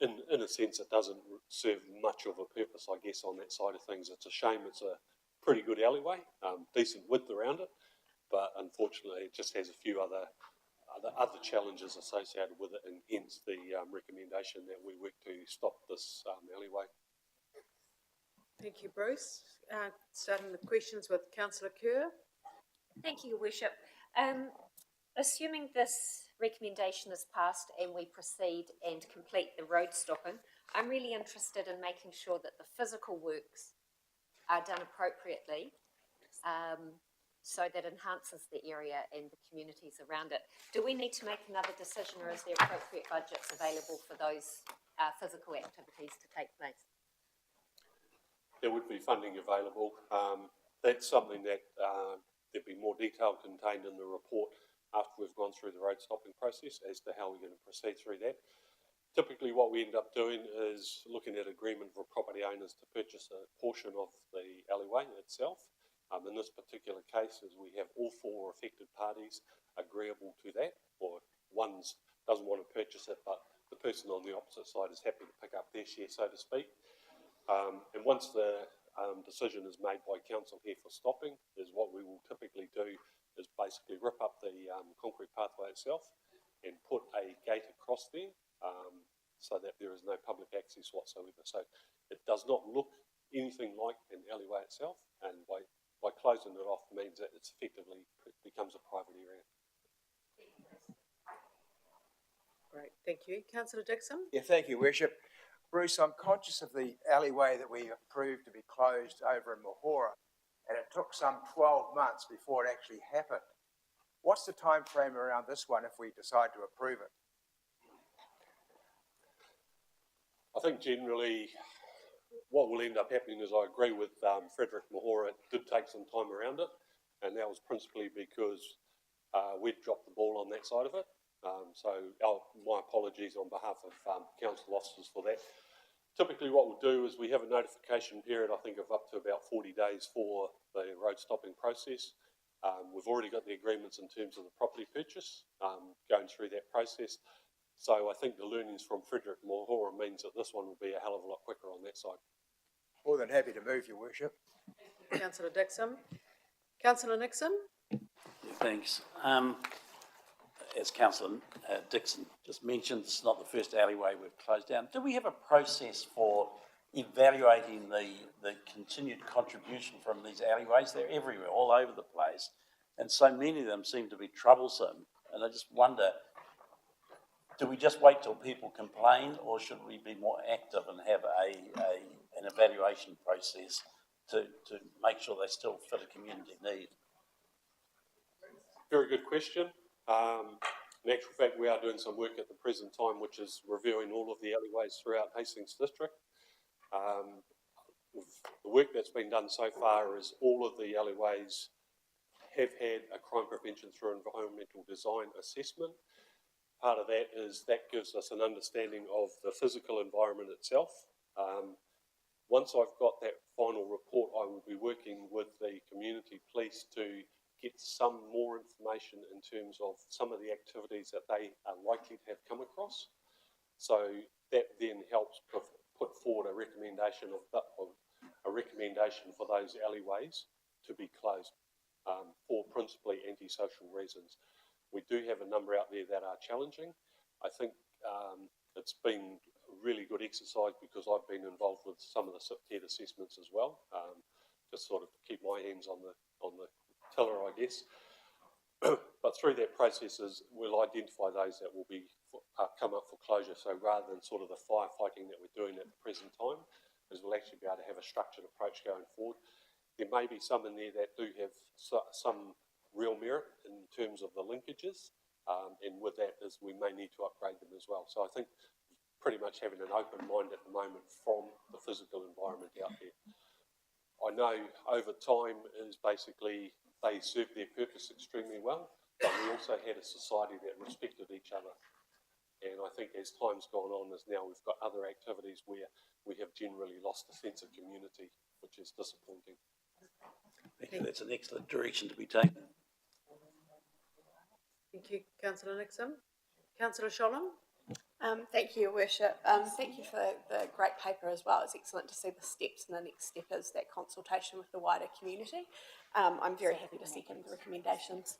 In a sense, it doesn't serve much of a purpose, I guess, on that side of things. It's a shame. It's a pretty good alleyway, decent width around it, but unfortunately it just has a few other challenges associated with it, and hence the recommendation that we work to stop this alleyway. Thank you, Bruce. Starting the questions with Councillor Kerr. Thank you, Your Worship. Assuming this recommendation is passed and we proceed and complete the road stopping, I'm really interested in making sure that the physical works are done appropriately, so that enhances the area and the communities around it. Do we need to make another decision, or is there appropriate budgets available for those physical activities to take place? There would be funding available. That's something that there'd be more detail contained in the report after we've gone through the road stopping process as to how we're going to proceed through that. Typically what we end up doing is looking at agreement for property owners to purchase a portion of the alleyway itself. In this particular case, as we have all four affected parties agreeable to that, or one doesn't want to purchase it, but the person on the opposite side is happy to pick up their share, so to speak. And once the decision is made by council here for stopping, is what we will typically do is basically rip up the concrete pathway itself and put a gate across there, so that there is no public access whatsoever. So it does not look anything like an alleyway itself, and by closing it off means that it's effectively becomes a private area. Great, thank you. Councillor Dixon? Yeah, thank you, Worship. Bruce, I'm conscious of the alleyway that we approved to be closed over in Mahora, and it took some 12 months before it actually happened. What's the time frame around this one if we decide to approve it? I think generally what will end up happening is, I agree with Frederick Mahora, it did take some time around it, and that was principally because we'd dropped the ball on that side of it. So my apologies on behalf of council officers for that. Typically what we'll do is we have a notification period, I think, of up to about 40 days for the road stopping process. We've already got the agreements in terms of the property purchase, going through that process. So I think the learnings from Frederick Mahora means that this one will be a hell of a lot quicker on that side. More than happy to move, Your Worship. Councillor Dixon. Councillor Nixon? Thanks. As Councillor Dixon just mentioned, it's not the first alleyway we've closed down. Do we have a process for evaluating the continued contribution from these alleyways? They're everywhere, all over the place, and so many of them seem to be troublesome. And I just wonder, do we just wait till people complain, or should we be more active and have an evaluation process to make sure they still fit a community need? Very good question. In actual fact, we are doing some work at the present time, which is reviewing all of the alleyways throughout Hastings District. The work that's been done so far is all of the alleyways have had a crime prevention through environmental design assessment. Part of that is that gives us an understanding of the physical environment itself. Once I've got that final report, I will be working with the community police to get some more information in terms of some of the activities that they are likely to have come across. So that then helps put forward a recommendation for those alleyways to be closed for principally antisocial reasons. We do have a number out there that are challenging. I think it's been a really good exercise because I've been involved with some of the SIPCAT assessments as well, just sort of keep my hands on the tiller, I guess. But through that process we'll identify those that will be come up for closure. So rather than sort of the firefighting that we're doing at the present time, is we'll actually be able to have a structured approach going forward. There may be some in there that do have some real merit in terms of the linkages, and with that is we may need to upgrade them as well. So I think pretty much having an open mind at the moment from the physical environment out there. I know over time is basically they served their purpose extremely well, but we also had a society that respected each other. And I think as time's gone on, as now we've got other activities where we have generally lost a sense of community, which is disappointing. Thank you. That's an excellent direction to be taken. Thank you, Councillor Nixon. Councillor Sholem? Thank you, Your Worship. Thank you for the great paper as well. It's excellent to see the steps, and the next step is that consultation with the wider community. I'm very happy to second the recommendations.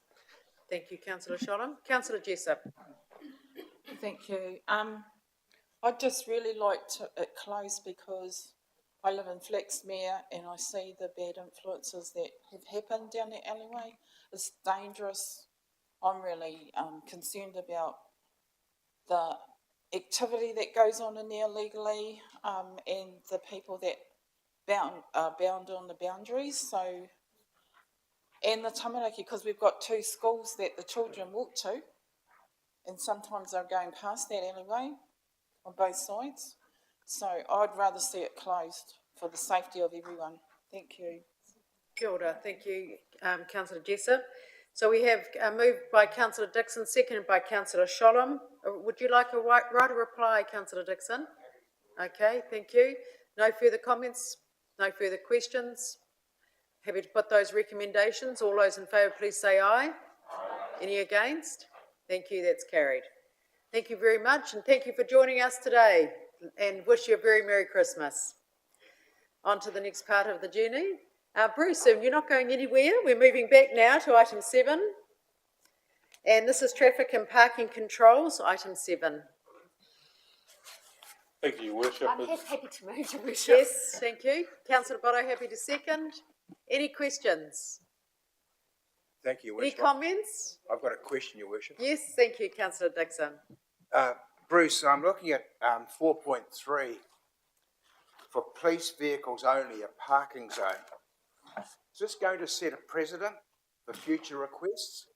Thank you, Councillor Sholem. Councillor Jessup? Thank you. I'd just really like it close because I live in Flaxmere and I see the bad influences that have happened down the alleyway. It's dangerous. I'm really concerned about the activity that goes on in there legally, and the people that are bound on the boundaries. So, and the tamaraki, because we've got two schools that the children walk to, and sometimes they're going past that alleyway on both sides. So I'd rather see it closed for the safety of everyone. Thank you. Kia ora. Thank you, Councillor Jessup. So we have moved by Councillor Dixon, seconded by Councillor Sholem. Would you like a right of reply, Councillor Dixon? Okay, thank you. No further comments? No further questions? Happy to put those recommendations. All those in favour, please say aye. Any against? Thank you, that's carried. Thank you very much, and thank you for joining us today, and wish you a very Merry Christmas. On to the next part of the journey. Bruce, you're not going anywhere. We're moving back now to item 7. And this is traffic and parking controls, item 7. Thank you, Your Worship. I'm happy to move, Your Worship. Yes, thank you. Councillor Botto, happy to second. Any questions? Thank you, Your Any Worship. comments? I've got a question, Your Worship. Yes, thank you, Councillor Dixon. Bruce, I'm looking at 4.3 for police vehicles only, a parking zone. Is this going to set a precedent for future requests?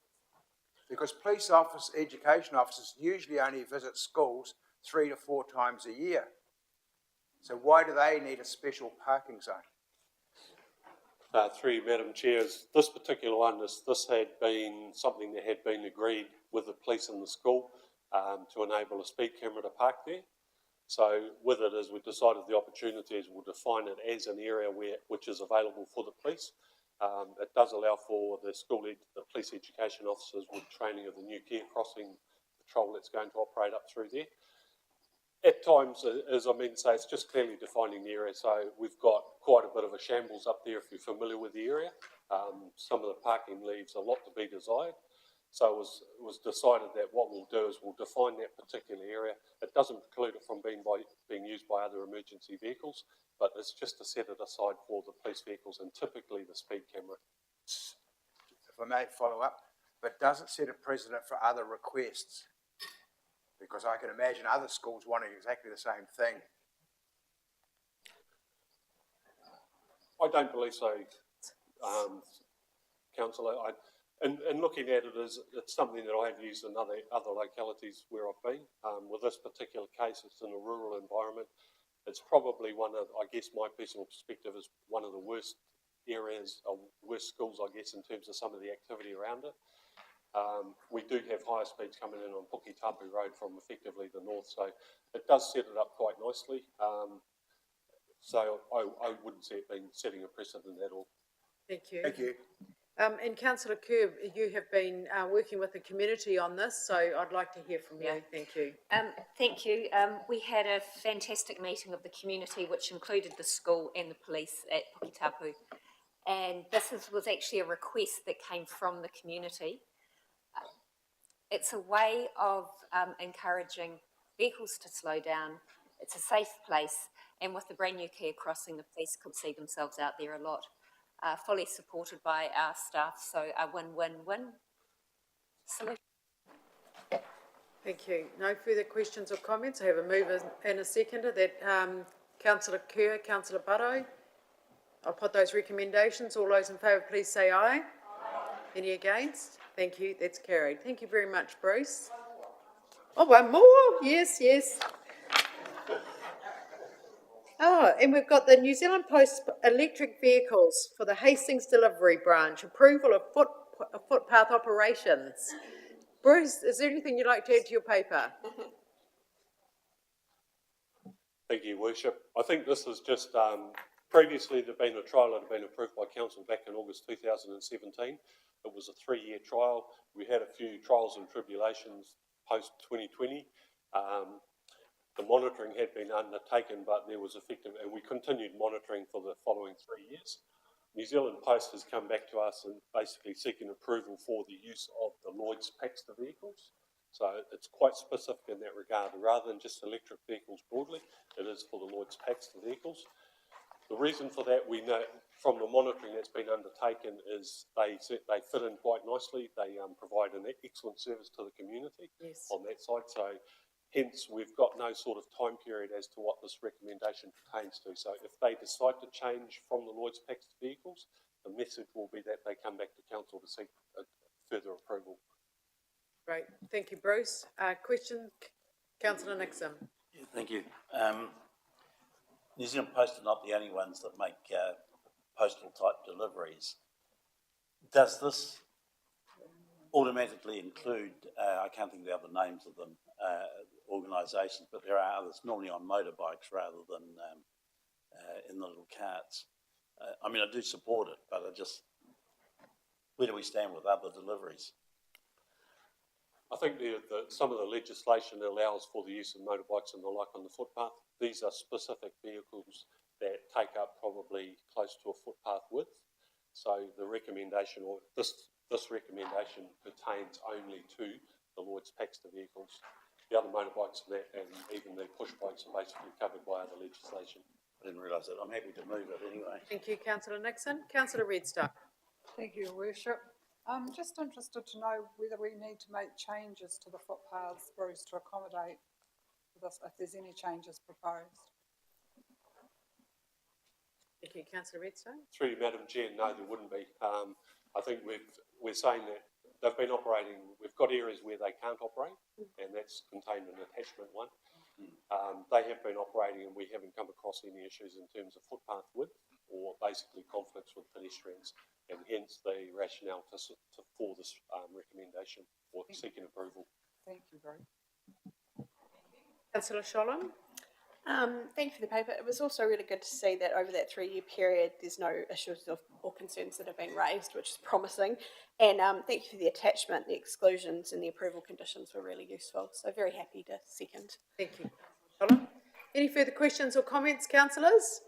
Because police officers, education officers usually only visit schools 3 to 4 times a year. So why do they need a special parking zone? Through you, Madam Chair, this particular one, this had been something that had been agreed with the police and the school to enable a speed camera to park there. So with it, as we decided the opportunities, we'll define it as an area which is available for the police. It does allow for the police education officers with training of the new care crossing patrol that's going to operate up through there. At times, as I mean to say, it's just clearly defining the area. So we've got quite a bit of a shambles up there if you're familiar with the area. Some of the parking leaves a lot to be desired. So it was decided that what we'll do is we'll define that particular area. It doesn't preclude it from being used by other emergency vehicles, but it's just to set it aside for the police vehicles and typically the speed camera. If I may follow up, but does it set a precedent for other requests? Because I can imagine other schools wanting exactly the same thing. I don't believe so, Councillor. And looking at it, it's something that I have used in other localities where I've been. With this particular case, it's in a rural environment. It's probably one of, I guess my personal perspective is one of the worst areas, or worst schools, I guess, in terms of some of the activity around it. We do have higher speeds coming in on Puketapu Road from effectively the north, so it does set it up quite nicely. So I wouldn't see it being setting a precedent at all. Thank you. Thank you. And Councillor Kerr, you have been working with the community on this, so I'd like to hear from you. Thank you. Thank you. We had a fantastic meeting of the community, which included the school and the police at Puketapu. And this was actually a request that came from the community. It's a way of encouraging vehicles to slow down. It's a safe place. And with the brand new care crossing, the police could see themselves out there a lot. Fully supported by our staff, so a win-win-win solution. Thank you. No further questions or comments. I have a mover and a seconder. That Councillor Kerr, Councillor Butto. I'll put those recommendations. All those in favour, please say aye. Aye. Any against? Thank you, that's carried. Thank you very much, Bruce. Oh, one more, yes, yes. Oh, and we've got the New Zealand Post electric vehicles for the Hastings delivery branch, approval of footpath operations. Bruce, is there anything you'd like to add to your paper? Thank you, Worship. I think this is just, previously there'd been a trial that had been approved by Council back in August 2017. It was a 3-year trial. We had a few trials and tribulations post 2020. The monitoring had been undertaken, but there was effective, and we continued monitoring for the following 3 years. New Zealand Post has come back to us and basically seeking approval for the use of the Lloyd's Paxton vehicles. So it's quite specific in that regard. Rather than just electric vehicles broadly, it is for the Lloyd's Paxton vehicles. The reason for that, we know from the monitoring that's been undertaken, is they fit in quite nicely. They provide an excellent service to the community on that side. So hence, we've got no sort of time period as to what this recommendation pertains to. So if they decide to change from the Lloyd's Paxton vehicles, the message will be that they come back to council to seek further approval. Great, thank you, Bruce. Question, Councillor Nixon. Yeah, thank you. New Zealand Post are not the only ones that make postal type deliveries. Does this automatically include, I can't think of the other names of them, organisations, but there are others, normally on motorbikes rather than in the little carts. I mean, I do support it, but where do we stand with other deliveries? I think some of the legislation allows for the use of motorbikes and the like on the footpath. These are specific vehicles that take up probably close to a footpath width. So the recommendation, or this recommendation pertains only to the Lloyd's Paxton vehicles. The other motorbikes and even the push bikes are basically covered by other legislation. I didn't realise that. I'm happy to move it anyway. Thank you, Councillor Nixon. Councillor Redstock. Thank you, Your Worship. I'm just interested to know whether we need to make changes to the footpaths, Bruce, to accommodate this, if there's any changes proposed. Thank you, Councillor Redstone. Through you, Madam Chair, no, there wouldn't be. I think we're saying that they've been operating, we've got areas where they can't operate, and that's contained in attachment 1. They have been operating, and we haven't come across any issues in terms of footpath width or basically conflicts with pedestrians, and hence the rationale for this recommendation or seeking approval. Thank you, Bruce. Councillor Sholem. Thank you for the paper. It was also really good to see that over that 3-year period, there's no issues or concerns that have been raised, which is promising. And thank you for the attachment. The exclusions and the approval conditions were really useful. So very happy to second. Thank you, Sholem. Any further questions or comments, councillors?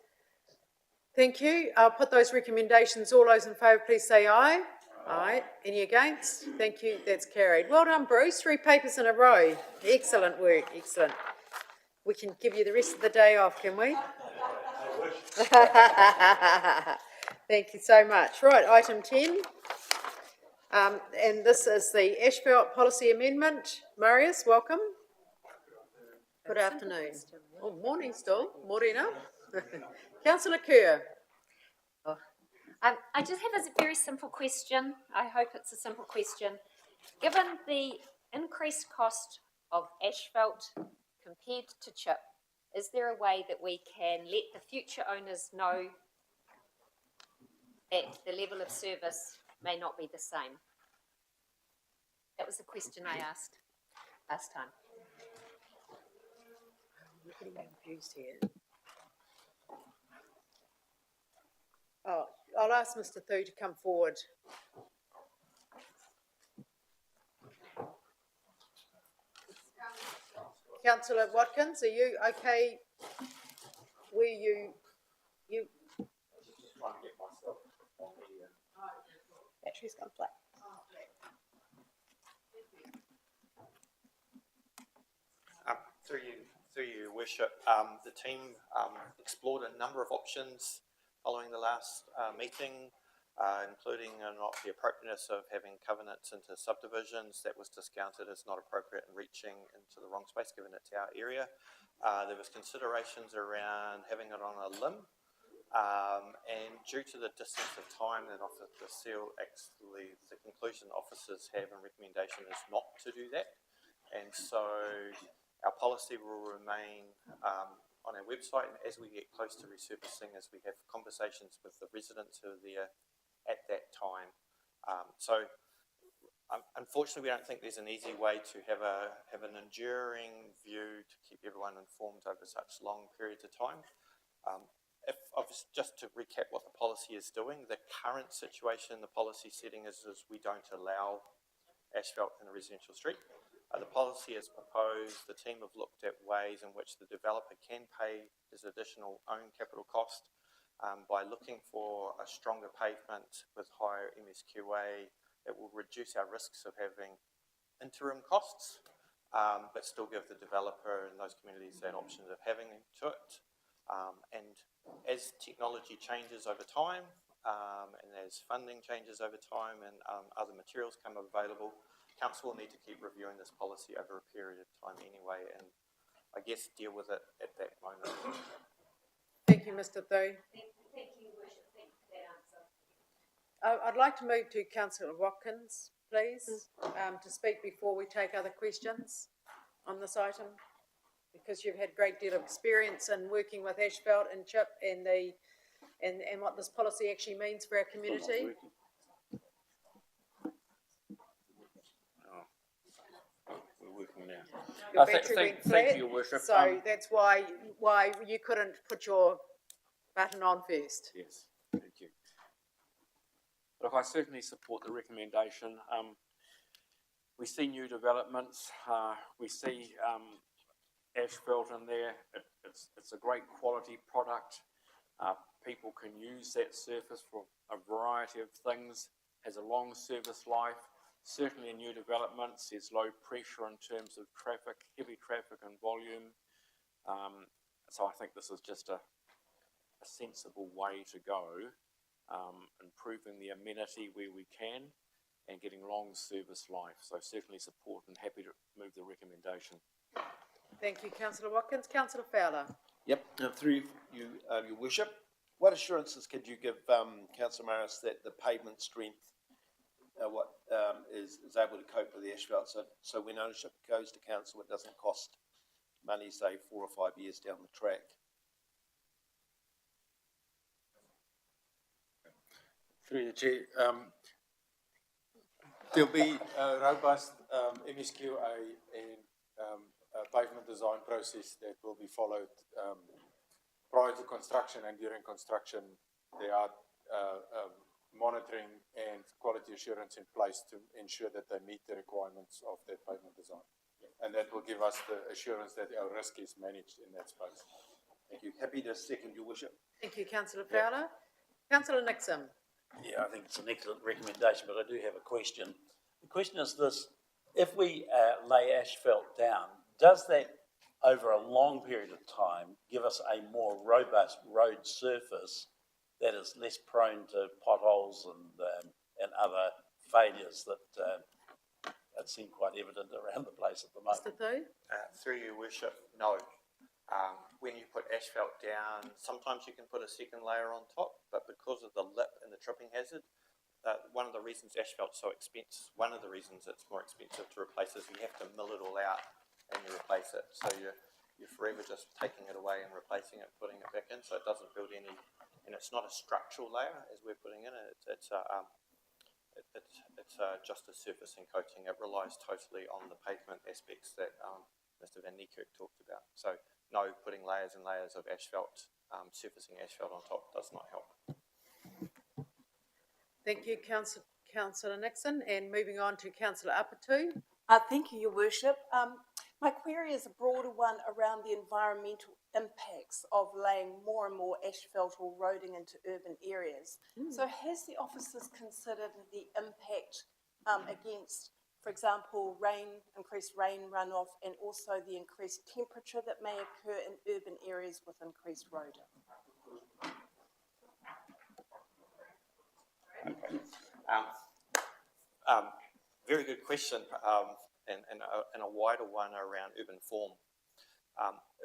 Thank you. I'll put those recommendations. All those in favour, please say aye. Aye. Any against? Thank you. That's carried. Well done, Bruce. 3 papers in a row. Excellent work. Excellent. We can give you the rest of the day off, can we? Thank you so much. Right, item 10. And this is the Asphalt Policy Amendment. Marius, welcome. Good afternoon. Oh, morning still. Morena. Councillor Kerr. I just have a very simple question. I hope it's a simple question. Given the increased cost of asphalt compared to chip, is there a way that we can let the future owners know that the level of service may not be the same? That was the question I asked last time. I'm getting confused here. Oh, I'll ask Mr. Thu to come forward. Councillor Watkins, are you okay? Were you? Battery's gone flat. Through you, Worship, the team explored a number of options following the last meeting, including the appropriateness of having covenants into subdivisions. That was discounted as not appropriate and reaching into the wrong space, given it's our area. There was considerations around having it on a limb, And due to the distance of time that the seal actually, the conclusion officers have and recommendation is not to do that. And so our policy will remain on our website, and as we get close to resurfacing, as we have conversations with the residents who are there at that time. Unfortunately, we don't think there's an easy way to have an enduring view to keep everyone informed over such long periods of time. Just to recap what the policy is doing, the current situation, the policy setting is we don't allow asphalt in a residential street. The policy is proposed, the team have looked at ways in which the developer can pay his additional own capital cost by looking for a stronger pavement with higher MSQA. It will reduce our risks of having interim costs, but still give the developer and those communities that option of having to it. And as technology changes over time, and as funding changes over time and other materials come available, Council will need to keep reviewing this policy over a period of time anyway, and I guess deal with it at that moment. Thank you, Mr. Thu. Thank you, Worship. Thank you for that answer. I'd like to move to Councillor Watkins, please, to speak before we take other questions on this item, because you've had a great deal of experience in working with asphalt and chip and what this policy actually means for our community. Working now. Your battery went flat, thank you, Your Worship. So that's why you couldn't put your button on first. Yes, thank you. Look, I certainly support the recommendation. We see new developments. We see asphalt in there. It's a great quality product. People can use that surface for a variety of things. Has a long service life. Certainly in new developments, there's low pressure in terms of traffic, heavy traffic and volume. So I think this is just a sensible way to go, improving the amenity where we can and getting long service life. So certainly support and happy to move the recommendation. Thank you, Councillor Watkins. Councillor Fowler. Yep, through you, Your Worship. What assurances could you give Councillor Maris that the pavement strength is able to cope with the asphalt, so when ownership goes to council, it doesn't cost money, say 4 or 5 years down the track? Through the Chair, there'll be a robust MSQA and pavement design process that will be followed prior to construction and during construction. There are monitoring and quality assurance in place to ensure that they meet the requirements of that pavement design. And that will give us the assurance that our risk is managed in that space. Thank you. Happy to second, Your Worship. Thank you, Councillor Fowler. Councillor Nixon. Yeah, I think it's an excellent recommendation, but I do have a question. The question is this: if we lay asphalt down, does that over a long period of time give us a more robust road surface that is less prone to potholes and other failures that seem quite evident around the place at the moment? Mr. Thu? Through Your Worship, no. When you put asphalt down, sometimes you can put a second layer on top, but because of the lip and the tripping hazard, one of the reasons asphalt's so expensive, one of the reasons it's more expensive to replace is you have to mill it all out and you replace it. So you're forever just taking it away and replacing it, putting it back in, so it doesn't build any, and it's not a structural layer as we're putting in it, it's just a surfacing coating. It relies totally on the pavement aspects that Mr. Van Niekerk talked about. So no, putting layers and layers of asphalt, surfacing asphalt on top does not help. Thank you, Councillor Nixon. And moving on to Councillor Apatu. Thank you, Your Worship. My query is a broader one around the environmental impacts of laying more and more asphalt or roading into urban areas. So has the officers considered the impact against, for example, increased rain runoff, and also the increased temperature that may occur in urban areas with increased roading? Very good question, and a wider one around urban form.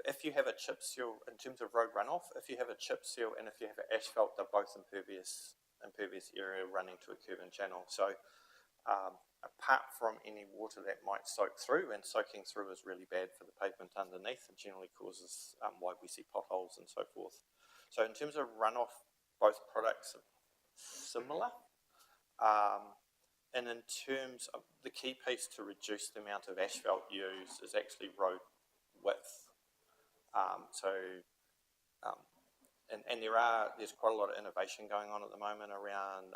if you have a chip seal, in terms of road runoff, if you have a chip seal and if you have an asphalt, they're both impervious area running to a curb and channel. So apart from any water that might soak through, and soaking through is really bad for the pavement underneath and generally causes why we see potholes and so forth. So in terms of runoff, both products are similar. And in terms of the key piece to reduce the amount of asphalt used is actually road width. There's quite a lot of innovation going on at the moment around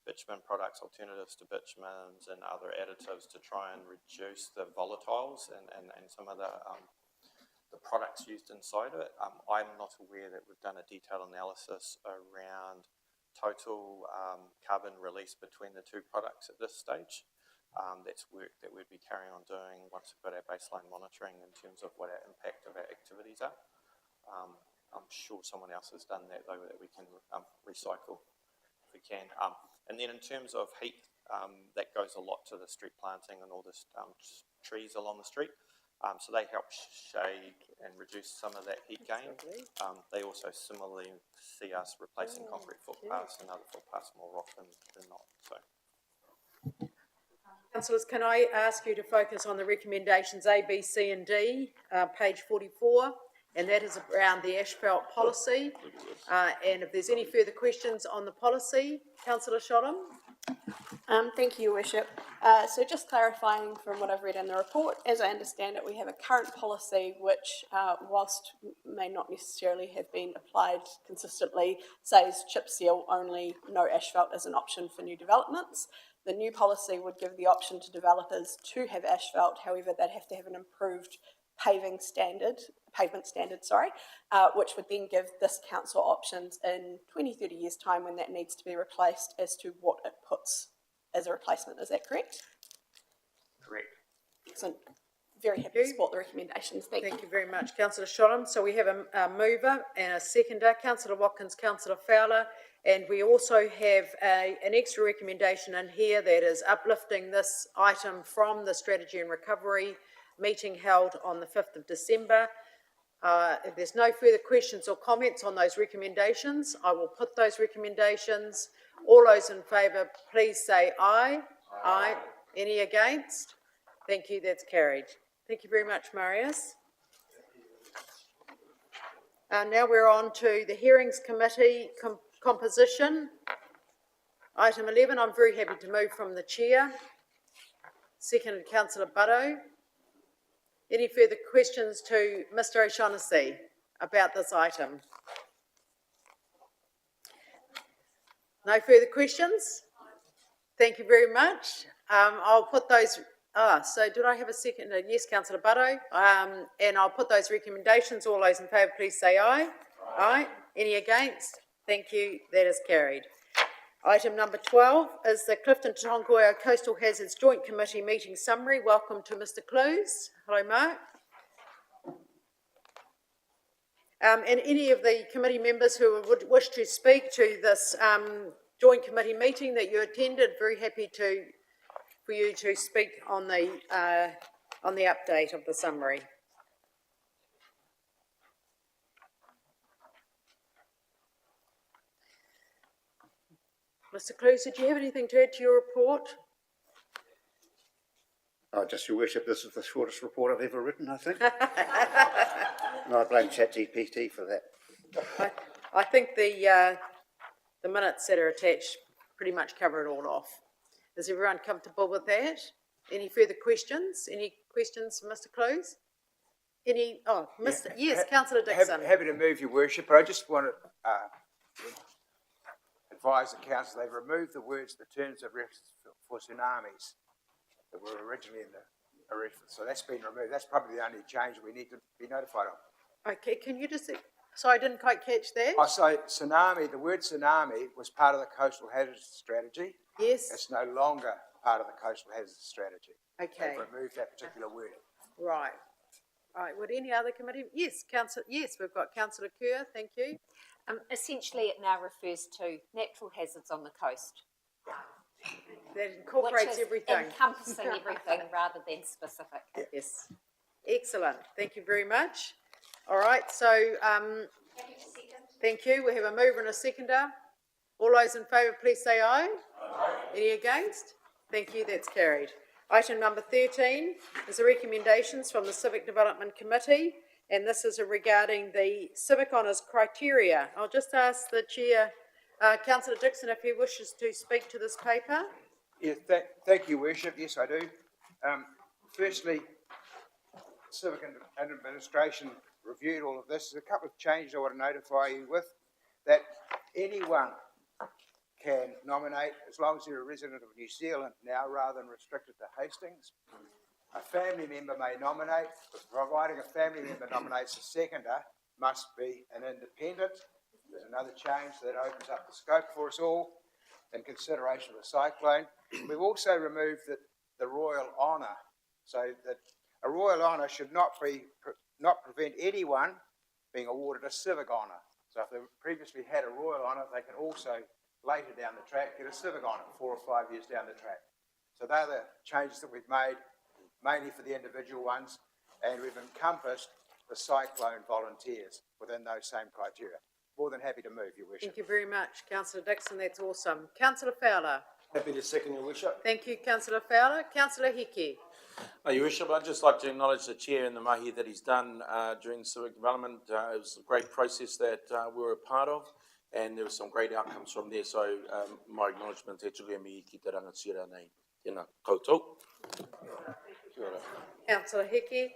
bitumen products, alternatives to bitumens and other additives to try and reduce the volatiles and some of the products used inside it. I'm not aware that we've done a detailed analysis around total carbon release between the two products at this stage. That's work that we'd be carrying on doing once we've got our baseline monitoring in terms of what our impact of our activities are. I'm sure someone else has done that though, that we can recycle if we can. And then in terms of heat, that goes a lot to the street planting and all the trees along the street. So they help shade and reduce some of that heat gain. They also similarly see us replacing concrete footpaths and other footpaths more often than not. So. Councillors, can I ask you to focus on the recommendations A, B, C and D, page 44, and that is around the asphalt policy. And if there's any further questions on the policy, Councillor Shodham. Thank you, Your Worship. So just clarifying from what I've read in the report, as I understand it, we have a current policy which, whilst may not necessarily have been applied consistently, says chip seal only, no asphalt as an option for new developments. The new policy would give the option to developers to have asphalt, however, they'd have to have an improved pavement standard, which would then give this council options in 20, 30 years' time when that needs to be replaced as to what it puts as a replacement. Is that correct? Correct. Excellent. Very happy to support the recommendations. Thank you. Thank you very much, Councillor Shodham. So we have a mover and a seconder, Councillor Watkins, Councillor Fowler, and we also have an extra recommendation in here that is uplifting this item from the Strategy and Recovery meeting held on the 5th of December. If there's no further questions or comments on those recommendations, I will put those recommendations. All those in favour, please say aye. Aye. Any against? Thank you, that's carried. Thank you very much, Marius. Now we're on to the Hearings Committee composition. Item 11, I'm very happy to move from the chair. Seconded, Councillor Butto. Any further questions to Mr O'Shaughnessy about this item? No further questions? Thank you very much. I'll put those, so did I have a second? Yes, Councillor Butto. And I'll put those recommendations. All those in favour, please say aye. Aye. Any against? Thank you, that is carried. Item number 12 is the Clifton Tongoio Coastal Hazards Joint Committee meeting summary. Welcome to Mr Clues. Hello, Mark. And any of the committee members who would wish to speak to this joint committee meeting that you attended, very happy for you to speak on the update of the summary. Mr Clues, did you have anything to add to your report? Just, Your Worship, this is the shortest report I've ever written, I think. And I blame ChatGPT for that. I think the minutes that are attached pretty much cover it all off. Is everyone comfortable with that? Any further questions? Any questions for Mr Clues? Any? Oh, Mr. Yes, Councillor Dixon. Happy to move, Your Worship, but I just want to advise the council they've removed the words, the terms of reference for tsunamis that were originally in the reference. So that's been removed. That's probably the only change we need to be notified of. Okay, can you just... Sorry, I didn't quite catch that. I say tsunami, the word tsunami was part of the coastal hazards strategy. Yes. It's no longer part of the coastal hazards strategy. Okay. They've removed that particular word. Right. Right, would any other committee? Yes, Councillor. Yes, we've got Councillor Kerr, thank you. Essentially, it now refers to natural hazards on the coast. That incorporates which is everything. Encompassing everything rather than specific. Yes. Excellent. Thank you very much. All right, so thank you. We have a mover and a seconder. All those in favour, please say aye. Aye. Any against? Thank you, that's carried. Item number 13 is the recommendations from the Civic Development Committee, and this is regarding the Civic Honours criteria. I'll just ask the Chair, Councillor Dixon, if he wishes to speak to this paper. Yeah, thank you, Worship. Yes, I do. Firstly, Civic and Administration reviewed all of this. There's a couple of changes I want to notify you with, that anyone can nominate as long as they're a resident of New Zealand now rather than restricted to Hastings. A family member may nominate, but providing a family member nominates a seconder, must be an independent. There's another change that opens up the scope for us all in consideration of a cyclone. We've also removed the royal honour, so that a royal honour should not prevent anyone being awarded a civic honour. So if they previously had a royal honour, they can also later down the track get a civic honour 4 or 5 years down the track. So they're the changes that we've made, mainly for the individual ones, and we've encompassed the cyclone volunteers within those same criteria. More than happy to move, Your Worship. Thank you very much, Councillor Dixon, that's awesome. Councillor Fowler. Happy to second, Your Worship. Thank you, Councillor Fowler. Councillor Hickey. Your Worship, I'd just like to acknowledge the Chair and the mahi that he's done during civic development. It was a great process that we were a part of, and there were some great outcomes from there. So my acknowledgement e tuku e mihi ki te rangatira nei. Tēnā koutou. Councillor Hickey.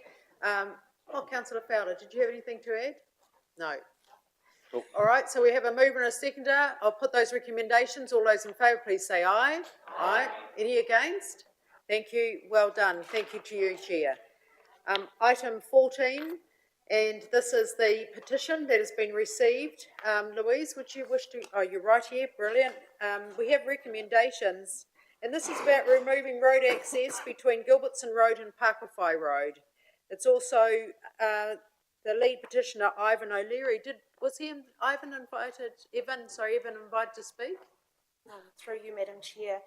Councillor Fowler, did you have anything to add? No. All right, so we have a mover and a seconder. I'll put those recommendations. All those in favour, please say aye. Aye. Any against? Thank you. Well done. Thank you to you, Chair. Item 14, and this is the petition that has been received. Louise, would you wish to? Oh, you're right here. Brilliant. We have recommendations, and this is about removing road access between Gilbertson Road and Pakowhai Road. It's also the lead petitioner, Ivan O'Leary. Was Ivan invited to speak? Through you, Madam Chair.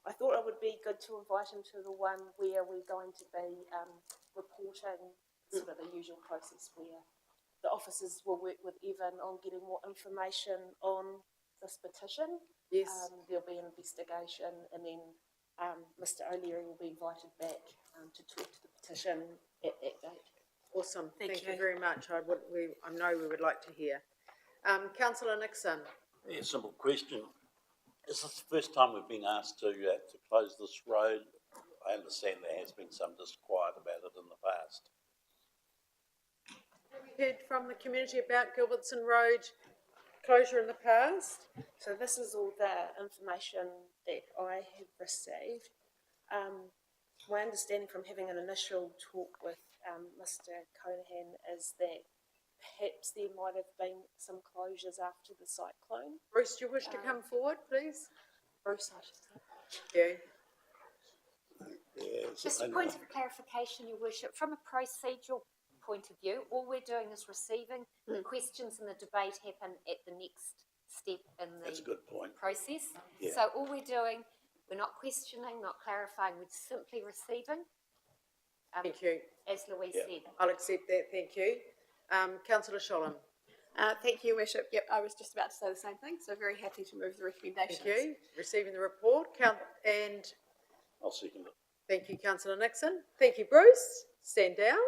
I thought it would be good to invite him to the one where we're going to be reporting sort of the usual process where the officers will work with Evan on getting more information on this petition. Yes. There'll be an investigation, and then Mr. O'Leary will be invited back to talk to the petition at that date. Awesome. Thank you very much. I know we would like to hear. Councillor Nixon. Yeah, simple question. Is this the first time we've been asked to close this road? I understand there has been some disquiet about it in the past. Have we heard from the community about Gilbertson Road closure in the past? So this is all the information that I have received. My understanding from having an initial talk with Mr. Conahan is that perhaps there might have been some closures after the cyclone. Bruce, do you wish to come forward, please? Bruce, I should say. Thank you. Just a point of clarification, Your Worship, from a procedural point of view, all we're doing is receiving the questions and the debate happen at the next step in the That's a good point. process. Yeah. So all we're doing, we're not questioning, not clarifying, we're simply receiving. Thank you. As Louise said. I'll accept that, thank you. Councillor Sholem. Thank you, Worship. Yep, I was just about to say the same thing, so very happy to move the recommendations. Thank you. Receiving the report. And I'll second it. thank you, Councillor Nixon. Thank you, Bruce. Stand down.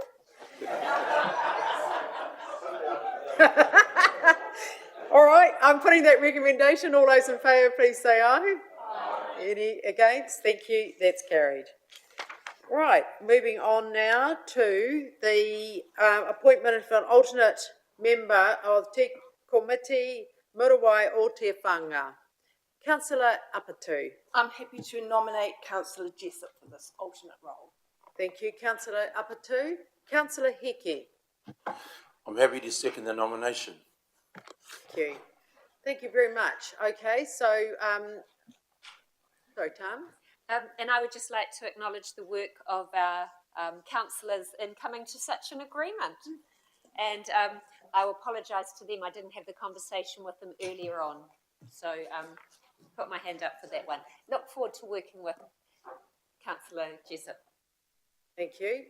All right, I'm putting that recommendation. All those in favour, please say aye. Aye. Any against? Thank you. That's carried. Right, moving on now to the appointment of an alternate member of Te Komiti Murawai o Te Whanga. Councillor Apatu. I'm happy to nominate Councillor Jessup for this alternate role. Thank you, Councillor Apatu. Councillor Hickey. I'm happy to second the nomination. Thank you. Thank you very much. Okay, so, sorry, Tam. And I would just like to acknowledge the work of our councillors in coming to such an agreement. And I will apologise to them, I didn't have the conversation with them earlier on. So put my hand up for that one. Look forward to working with Councillor Jessup. Thank you.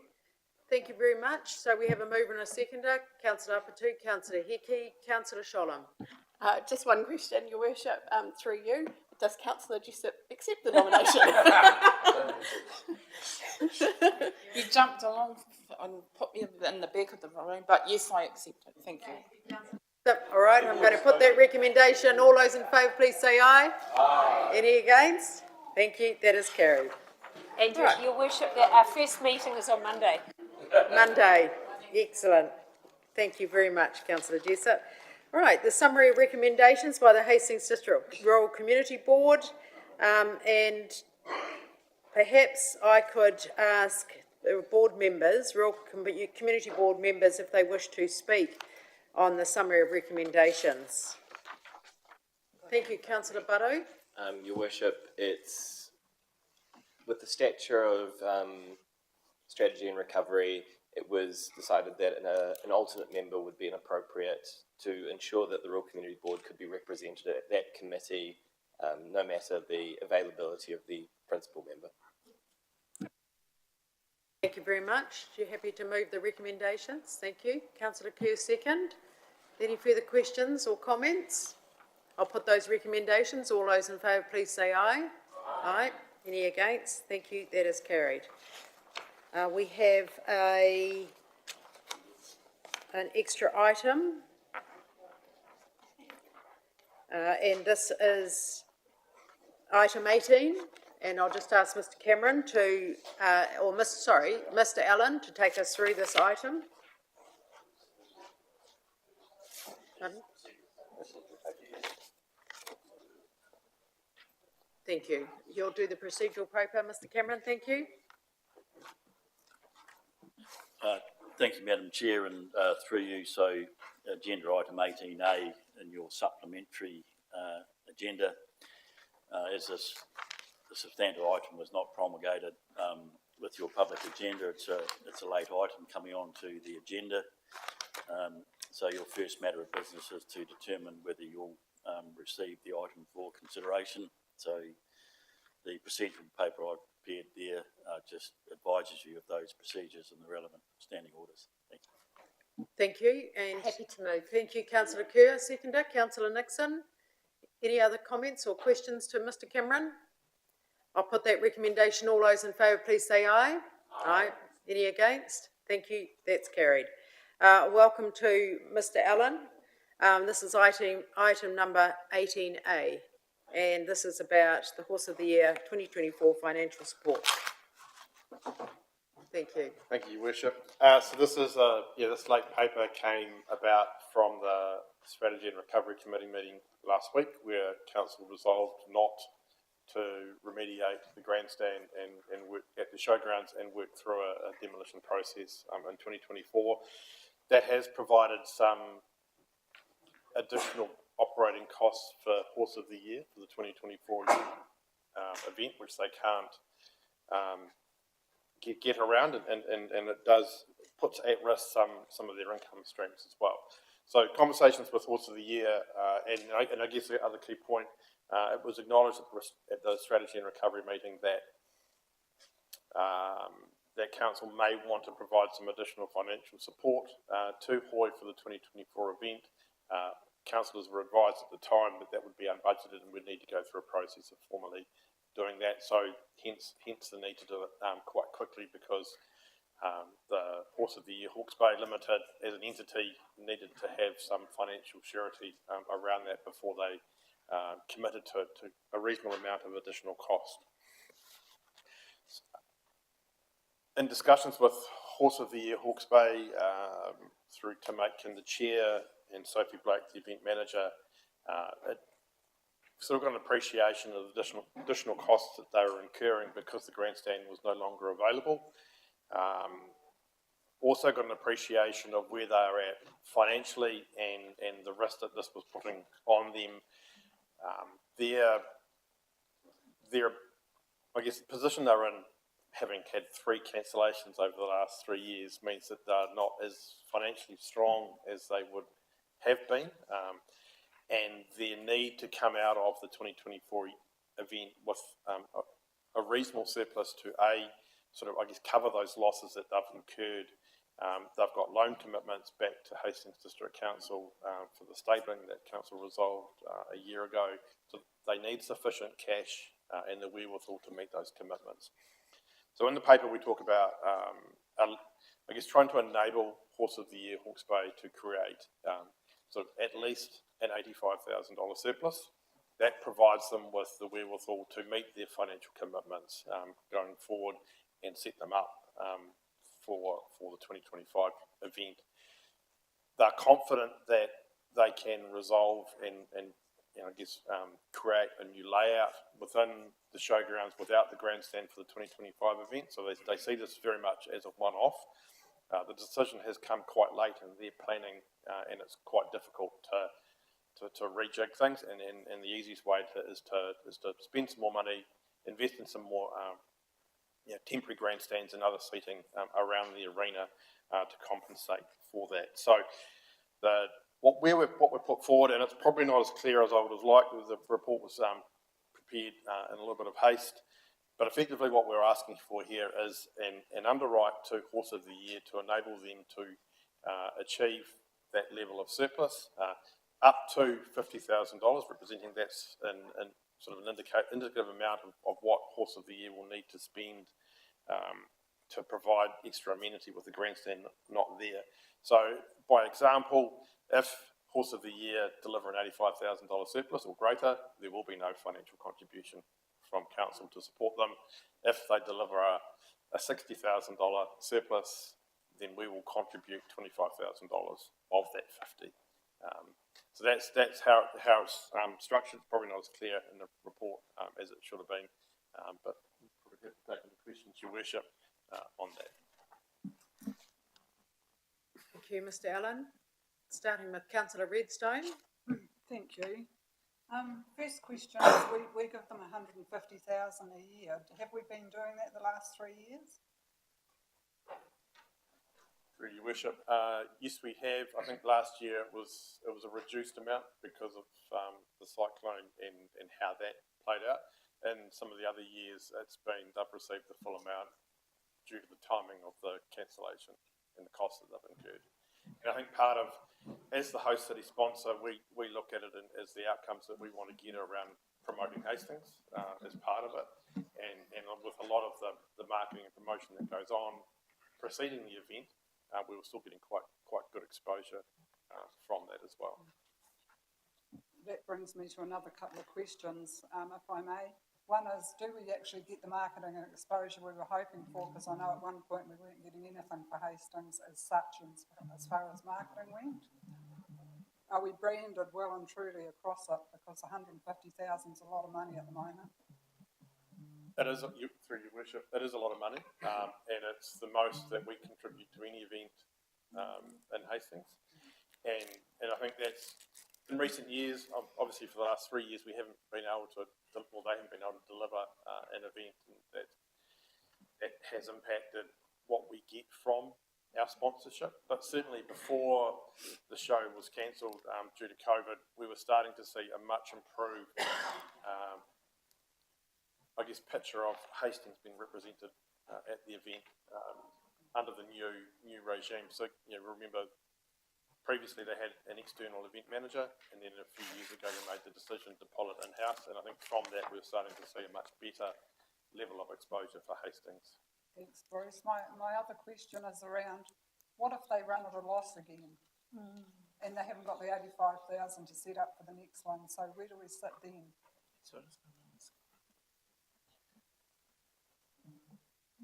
Thank you very much. So we have a mover and a seconder. Councillor Apatu, Councillor Hickey, Councillor Sholem. Just one question, Your Worship, through you. Does Councillor Jessup accept the nomination? You jumped along and put me in the back of the room, but yes, I accept it. Thank you. All right, I'm going to put that recommendation. All those in favour, please say aye. Aye. Any against? Thank you. That is carried. And Right. Your Worship, our first meeting is on Monday. Monday. Excellent. Thank you very much, Councillor Jessup. All right, the summary of recommendations by the Hastings District Rural Community Board, and perhaps I could ask the board members, Rural Community Board members, if they wish to speak on the summary of recommendations. Thank you, Councillor Butto. Your Worship, it's with the stature of strategy and recovery, it was decided that an alternate member would be inappropriate to ensure that the Rural Community Board could be represented at that committee, no matter the availability of the principal member. Thank you very much. Are you happy to move the recommendations? Thank you. Councillor Kerr, second. Any further questions or comments? I'll put those recommendations. All those in favour, please say aye. Aye. Any against? Thank you. That is carried. We have an extra item, and this is item 18. And I'll just ask Mr. Cameron to, Mr. Allen to take us through this item. Pardon? Thank you. You'll do the procedural paper, Mr. Cameron. Thank you. Thank you, Madam Chair, and through you, so agenda item 18A in your supplementary agenda, as this the substantive item was not promulgated with your public agenda. It's a late item coming on to the agenda. So your first matter of business is to determine whether you'll receive the item for consideration. So the procedural paper I've prepared there just advises you of those procedures and the relevant standing orders. Thank you. Thank you. And happy to move. Thank you, Councillor Kerr. Seconder, Councillor Nixon. Any other comments or questions to Mr. Cameron? I'll put that recommendation. All those in favour, please say aye. Aye. Any against? Thank you. That's carried. Welcome to Mr. Allen. This is item number 18A, and this is about the Horse of the Year 2024 financial support. Thank you. Thank you, Your Worship. So this is this late paper came about from the Strategy and Recovery Committee meeting last week, where Council resolved not to remediate the grandstand and work at the showgrounds and work through a demolition process in 2024. That has provided some additional operating costs for Horse of the Year for the 2024 event, which they can't get around, and it puts at risk some of their income streams as well. So conversations with Horse of the Year, and I guess the other key point, it was acknowledged at the Strategy and Recovery meeting that that Council may want to provide some additional financial support to Hoi for the 2024 event. Councillors were advised at the time that would be unbudgeted and would need to go through a process of formally doing that. So hence the need to do it quite quickly, because the Horse of the Year Hawke's Bay Limited as an entity needed to have some financial surety around that before they committed to a reasonable amount of additional cost. In discussions with Horse of the Year Hawke's Bay, through Tim Aitken, the chair, and Sophie Blake, the event manager, it sort of got an appreciation of additional costs that they were incurring because the grandstand was no longer available. Also got an appreciation of where they are at financially and the risk that this was putting on them. I guess the position they're in, having had 3 cancellations over the last 3 years, means that they're not as financially strong as they would have been, and their need to come out of the 2024 event with a reasonable surplus to A, sort of, I guess, cover those losses that they've incurred. They've got loan commitments back to Hastings District Council for the stabling that council resolved a year ago. So they need sufficient cash and the wherewithal to meet those commitments. So in the paper we talk about, I guess, trying to enable Horse of the Year Hawke's Bay to create sort of at least an $85,000 surplus. That provides them with the wherewithal to meet their financial commitments going forward and set them up for the 2025 event. They're confident that they can resolve and I guess, create a new layout within the showgrounds without the grandstand for the 2025 event. So they see this very much as a one-off. The decision has come quite late in their planning, and it's quite difficult to rejig things. And the easiest way is to spend some more money, invest in some more temporary grandstands and other seating around the arena to compensate for that. So what we put forward, and it's probably not as clear as I would have liked, the report was prepared in a little bit of haste, but effectively what we're asking for here is an underwrite to Horse of the Year to enable them to achieve that level of surplus, up to $50,000, representing that's in sort of an indicative amount of what Horse of the Year will need to spend to provide extra amenity with the grandstand not there. So, by example, if Horse of the Year deliver an $85,000 surplus or greater, there will be no financial contribution from council to support them. If they deliver a $60,000 surplus, then we will contribute $25,000 of that 50. So that's how it's structured. Probably not as clear in the report as it should have been, but probably have to take any questions, Your Worship, on that. Thank you, Mr. Allen. Starting with Councillor Redstone. Thank you. First question is, we give them $150,000 a year. Have we been doing that the last 3 years? Through Your Worship, yes, we have. I think last year it was a reduced amount because of the cyclone and how that played out. And some of the other years, they've received the full amount due to the timing of the cancellation and the costs that they've incurred. And I think part of, as the host city sponsor, we look at it as the outcomes that we want to get around promoting Hastings as part of it. And with a lot of the marketing and promotion that goes on preceding the event, we were still getting quite good exposure from that as well. That brings me to another couple of questions, if I may. One is, do we actually get the marketing and exposure we were hoping for? Because I know at one point we weren't getting anything for Hastings as such as far as marketing went. Are we branded well and truly across it? Because $150,000 is a lot of money at the moment. It is, through Your Worship, it is a lot of money, and it's the most that we contribute to any event in Hastings. And I think that's, in recent years, obviously for the last 3 years, we haven't been able to, well, they haven't been able to deliver an event that has impacted what we get from our sponsorship. But certainly before the show was cancelled due to COVID, we were starting to see a much improved I guess, picture of Hastings being represented at the event under the new regime. So, remember, previously they had an external event manager, and then a few years ago they made the decision to pull it in-house, and I think from that we're starting to see a much better level of exposure for Hastings. Thanks, Bruce. My other question is around, what if they run at a loss again? And they haven't got the $85,000 to set up for the next one, so where do we sit then?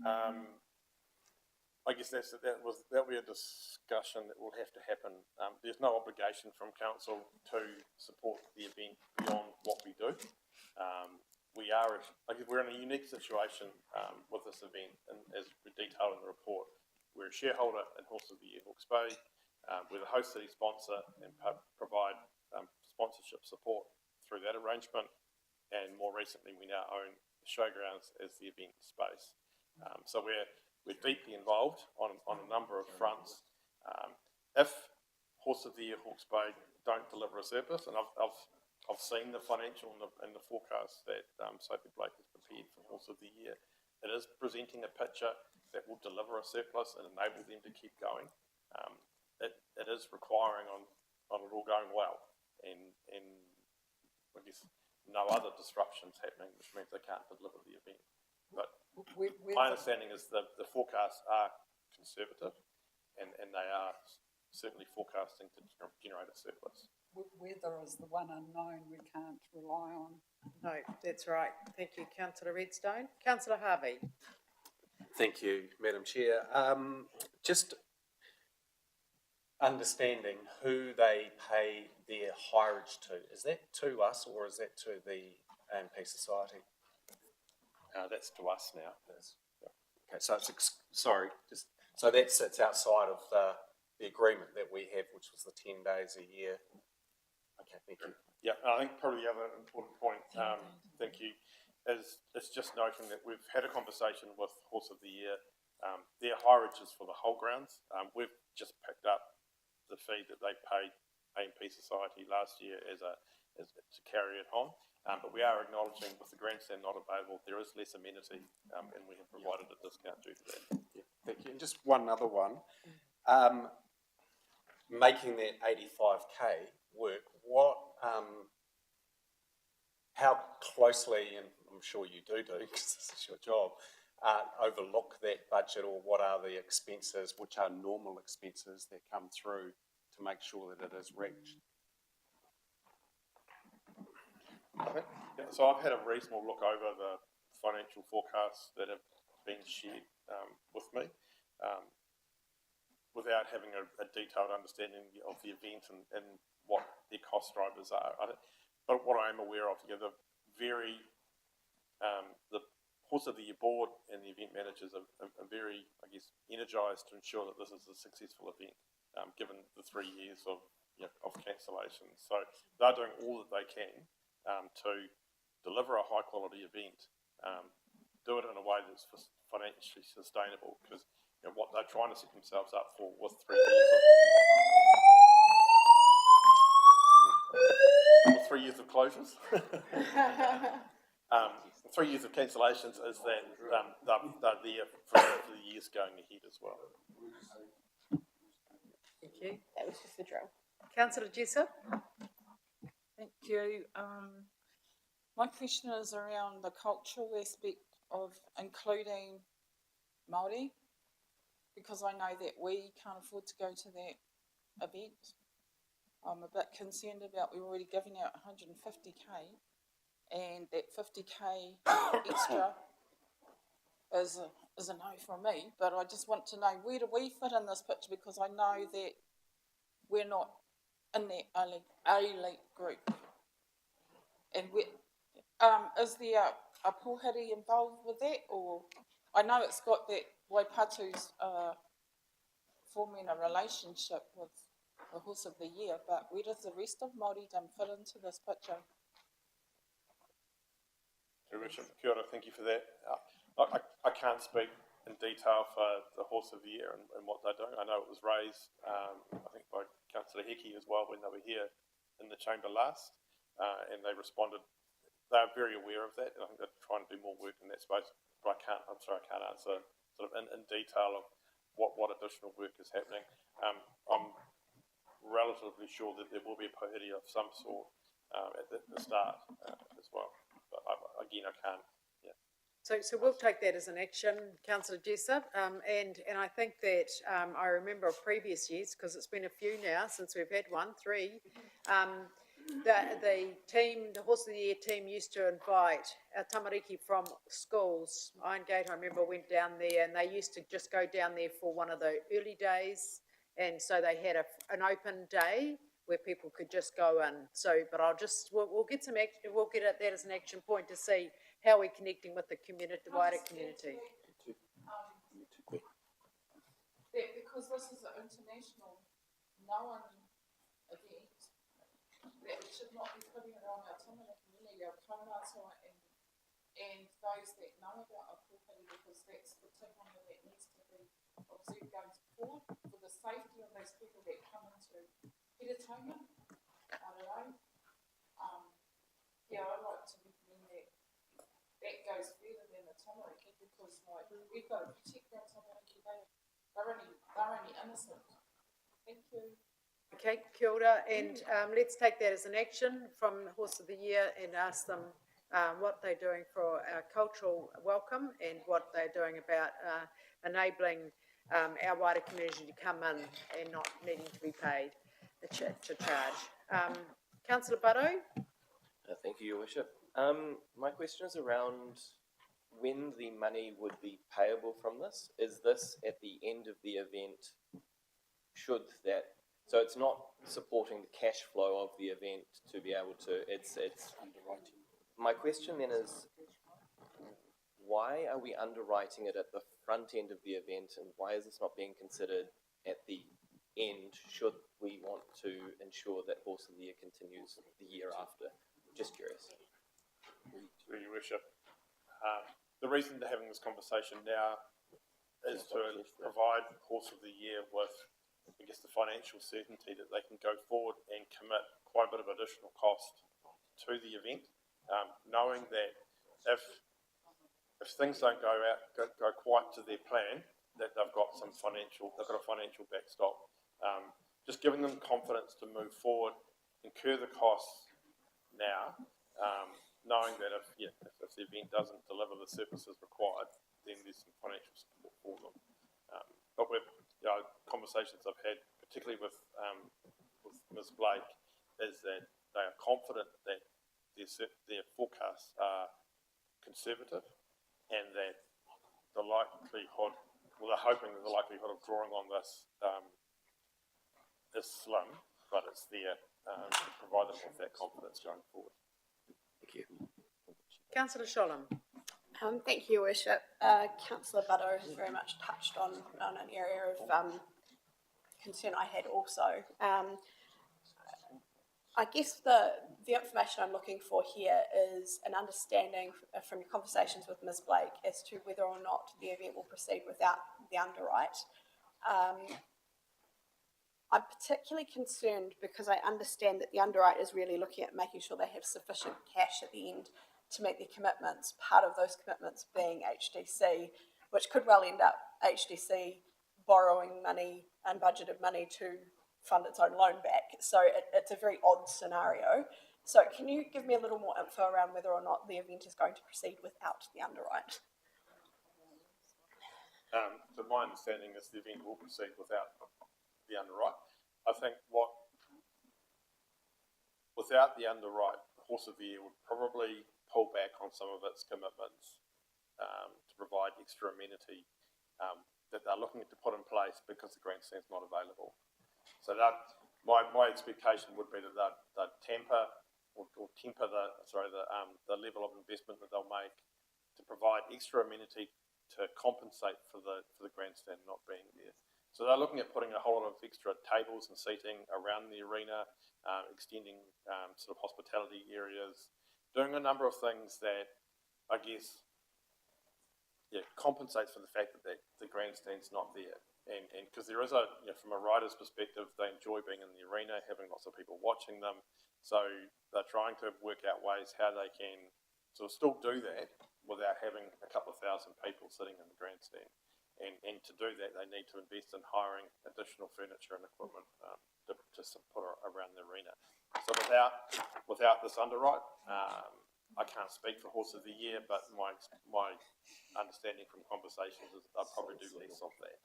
I guess that'll be a discussion that will have to happen. There's no obligation from council to support the event beyond what we do. We're in a unique situation with this event, and as we detailed in the report, we're a shareholder in Horse of the Year Hawke's Bay. We're the host city sponsor and provide sponsorship support through that arrangement, and more recently we now own the showgrounds as the event space. So we're deeply involved on a number of fronts. If Horse of the Year Hawke's Bay don't deliver a surplus, and I've seen the financial and the forecast that Sophie Blake has prepared for Horse of the Year, it is presenting a picture that will deliver a surplus and enable them to keep going. It is requiring on it all going well, and I guess no other disruptions happening, which means they can't deliver the event. But my understanding is that the forecasts are conservative, and they are certainly forecasting to generate a surplus. Weather is the one unknown we can't rely on. No, that's right. Thank you, Councillor Redstone. Councillor Harvey. Thank you, Madam Chair. Just understanding who they pay their hireage to. Is that to us or is that to the AMP Society? That's to us now. Okay, so it's so that sits outside of the agreement that we have, which was the 10 days a year. Okay, thank you. Yeah, I think probably the other important point, thank you, is it's just noting that we've had a conversation with Horse of the Year. Their hireage is for the whole grounds. We've just picked up the fee that they paid AMP Society last year as to carry it on. But we are acknowledging with the grandstand not available, there is less amenity, and we have provided a discount due to that. Yeah, thank you. And just one other one, making that 85K work, how closely, and I'm sure you do, because this is your job, overlook that budget, or what are the expenses, which are normal expenses that come through to make sure that it is reached? So I've had a reasonable look over the financial forecasts that have been shared with me, without having a detailed understanding of the event and what their cost drivers are. But what I am aware of, the Horse of the Year board and the event managers are very, I guess, energised to ensure that this is a successful event, given the 3 years of cancellations. So they're doing all that they can to deliver a high quality event, do it in a way that's financially sustainable, because what they're trying to set themselves up for was 3 years of closures. 3 years of cancellations is that they're there for the years going ahead as well. Thank you. That was just the drill. Councillor Jessup. Thank you. My question is around the cultural aspect of including Māori, because I know that we can't afford to go to that event. I'm a bit concerned about, we're already giving out 150K, and that 50K extra is a no from me, but I just want to know, where do we fit in this picture, because I know that we're not in that elite group. And is there a pōhiri involved with that, or I know it's got that Waipatu's forming a relationship with the Horse of the Year, but where does the rest of Māoridom fit into this picture? Richard, kia ora, thank you for that. I can't speak in detail for the Horse of the Year and what they're doing. I know it was raised, I think, by Councillor Hickey as well when they were here in the chamber last, and they responded. They are very aware of that, and I think they're trying to do more work in that space. But I can't answer sort of in detail of what additional work is happening. I'm relatively sure that there will be a pōhiri of some sort at the start as well. But again, I can't. Yeah. So we'll take that as an action, Councillor Jessup, and I think that I remember of previous years, because it's been a few now since we've had 3. The team, the Horse of the Year team, used to invite our tamariki from schools. Iron Gate, I remember, went down there, and they used to just go down there for one of the early days, and so they had an open day where people could just go in. So, but we'll get some action. We'll get at that as an action point to see how we're connecting with the community, the wider community. Because this is an international known event, that we should not be putting it on our tamara community, our kaumātua, and those that know about our pōhiri, because that's the tikanga that needs to be observed going forward for the safety of those people that come into Hiratonga. I don't know. Yeah, I'd like to recommend that goes further than the tamariki, because Like, we've got to protect our tamariki. They're only innocent. Thank you. Okay, kia ora, and let's take that as an action from Horse of the Year and ask them what they're doing for our cultural welcome and what they're doing about enabling our wider community to come in and not needing to be paid to charge. Councillor Barrow? Thank you, Your Worship. My question is around when the money would be payable from this. Is this at the end of the event? So it's not supporting the cash flow of the event to be able to, it's underwriting. My question then is, why are we underwriting it at the front end of the event, and why is this not being considered at the end, should we want to ensure that Horse of the Year continues the year after? Just curious. Your Worship, the reason they're having this conversation now is to provide Horse of the Year with, I guess, the financial certainty that they can go forward and commit quite a bit of additional cost to the event, knowing that if things don't go quite to their plan, that they've got a financial backstop. Just giving them confidence to move forward, incur the costs now, knowing that if the event doesn't deliver the services required, then there's some financial support for them. But with conversations I've had, particularly with Ms. Blake, is that they are confident that their forecasts are conservative, and that the likelihood, well, they're hoping that the likelihood of drawing on this is slim, but it's there to provide them with that confidence going forward. Thank you. Councillor Sholem. Thank you, Your Worship. Councillor Butto has very much touched on an area of concern I had also. I guess the information I'm looking for here is an understanding from your conversations with Ms. Blake as to whether or not the event will proceed without the underwrite. I'm particularly concerned because I understand that the underwrite is really looking at making sure they have sufficient cash at the end to meet their commitments, part of those commitments being HDC, which could well end up HDC borrowing money, unbudgeted money, to fund its own loan back. So it's a very odd scenario. So can you give me a little more info around whether or not the event is going to proceed without the underwrite? So my understanding is the event will proceed without the underwrite. I think without the underwrite, Horse of the Year would probably pull back on some of its commitments to provide extra amenity that they're looking to put in place because the grandstand's not available. So that my expectation would be that they'd temper the level of investment that they'll make to provide extra amenity to compensate for the grandstand not being there. So they're looking at putting a whole lot of extra tables and seating around the arena, extending sort of hospitality areas, doing a number of things that I guess compensates for the fact that the grandstand's not there. And because there is from a rider's perspective, they enjoy being in the arena, having lots of people watching them. So they're trying to work out ways how they can sort of still do that without having a couple of thousand people sitting in the grandstand. And to do that, they need to invest in hiring additional furniture and equipment to put around the arena. So without this underwrite, I can't speak for Horse of the Year, but my understanding from conversations is they'll probably do less of that.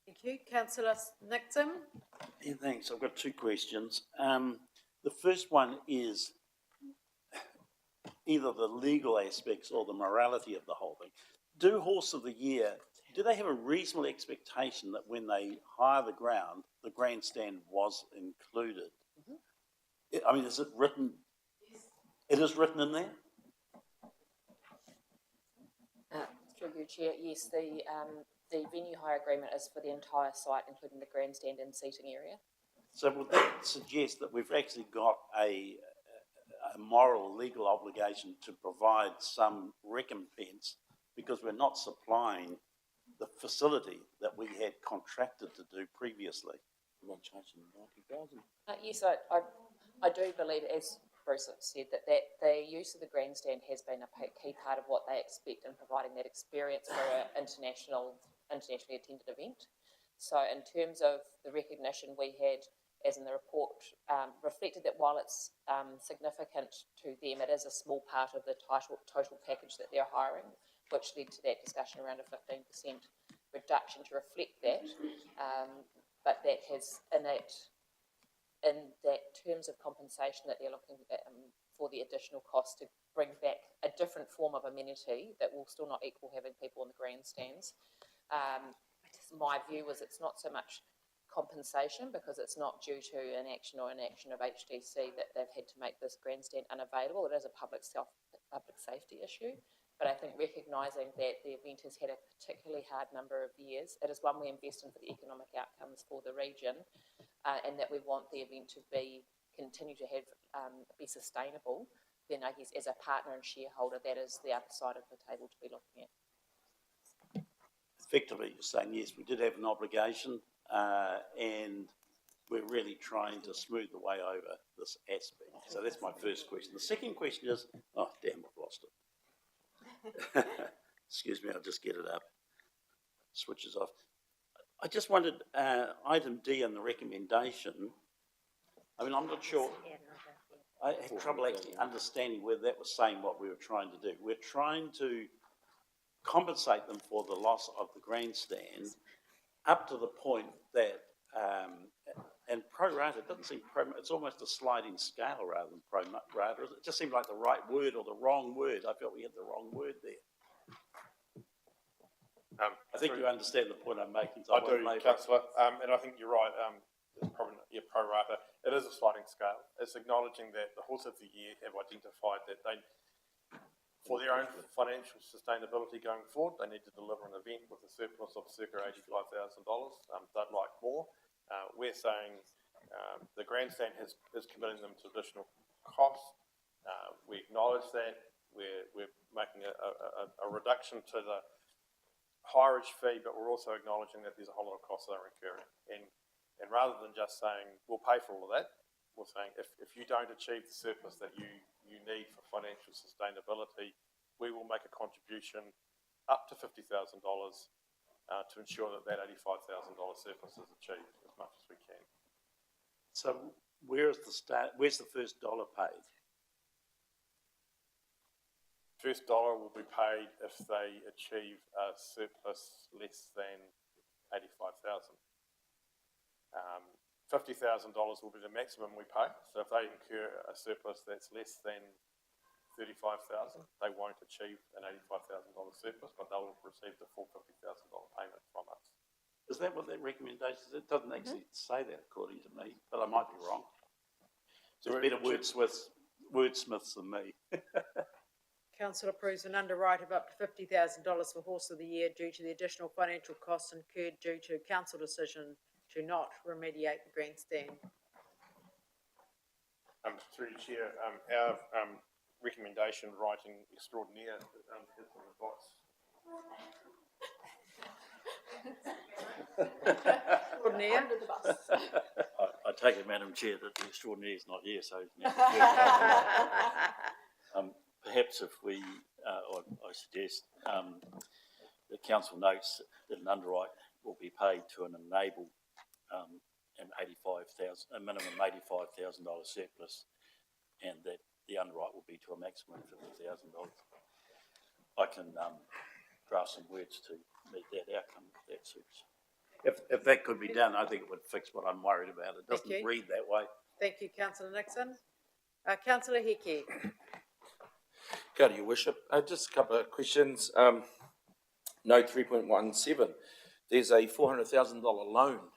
Thank you. Councillor Nixon. Yeah, thanks. I've got two questions. The first one is either the legal aspects or the morality of the whole thing. Do Horse of the Year, do they have a reasonable expectation that when they hire the ground, the grandstand was included? Mm-hmm. I mean, is it written? It is written in there? Through you, Chair, yes, the venue hire agreement is for the entire site, including the grandstand and seating area. So would that suggest that we've actually got a moral, legal obligation to provide some recompense because we're not supplying the facility that we had contracted to do previously? Yes, I do believe, as Bruce said, that the use of the grandstand has been a key part of what they expect in providing that experience for an internationally attended event. So in terms of the recognition we had, as in the report, reflected that while it's significant to them, it is a small part of the total package that they're hiring, which led to that discussion around a 15% reduction to reflect that. But that has in that terms of compensation that they're looking at for the additional cost to bring back a different form of amenity that will still not equal having people in the grandstands. My view was it's not so much compensation because it's not due to an action or inaction of HDC that they've had to make this grandstand unavailable. It is a public safety issue. But I think recognising that the event has had a particularly hard number of years, it is one we invest in for the economic outcomes for the region, and that we want the event to continue to be sustainable, then I guess as a partner and shareholder, that is the other side of the table to be looking at. Effectively, you're saying, yes, we did have an obligation, and we're really trying to smooth the way over this aspect. So that's my first question. The second question is, oh, damn, I've lost it. Excuse me, I'll just get it up. Switches off. I just wondered, item D in the recommendation, I mean, I'm not sure, I had trouble actually understanding whether that was saying what we were trying to do. We're trying to compensate them for the loss of the grandstand up to the point that, and pro rata, it doesn't seem it's almost a sliding scale rather than pro rata. It just seemed like the right word or the wrong word. I felt we had the wrong word there. I think you understand the point I'm making. I do, Councillor, and I think you're right. It's probably pro rata. It is a sliding scale. It's acknowledging that the Horse of the Year have identified that they, for their own financial sustainability going forward, they need to deliver an event with a surplus of circa $85,000. They'd like more. We're saying the grandstand is committing them to additional costs. We acknowledge that. We're making a reduction to the hireage fee, but we're also acknowledging that there's a whole lot of costs that are incurring. And rather than just saying, we'll pay for all of that, we're saying, if you don't achieve the surplus that you need for financial sustainability, we will make a contribution up to $50,000 to ensure that that $85,000 surplus is achieved as much as we can. So where's the first dollar paid? First dollar will be paid if they achieve a surplus less than 85,000. $50,000 will be the maximum we pay. So if they incur a surplus that's less than 35,000, they won't achieve an $85,000 surplus, but they will receive the full $50,000 payment from us. Is that what that recommendation is? It doesn't actually say that according to me, but I might be wrong. There's better wordsmiths than me. Council approves an underwrite of up to $50,000 for Horse of the Year due to the additional financial costs incurred due to council decision to not remediate the grandstand. Through the Chair, our recommendation writing extraordinaire has some advice. Extraordinaire? Under the bus. I take it, Madam Chair, that the extraordinaire is not here, so perhaps if we, or I suggest, the council notes that an underwrite will be paid to enable a minimum $85,000 surplus, and that the underwrite will be to a maximum of $50,000. I can draft some words to meet that outcome if that suits. If that could be done, I think it would fix what I'm worried about. It doesn't read that way. Thank you, Councillor Nixon. Councillor Hickey. Kia ora, Your Worship. Just a couple of questions. Note 3.17, there's a $400,000 loan.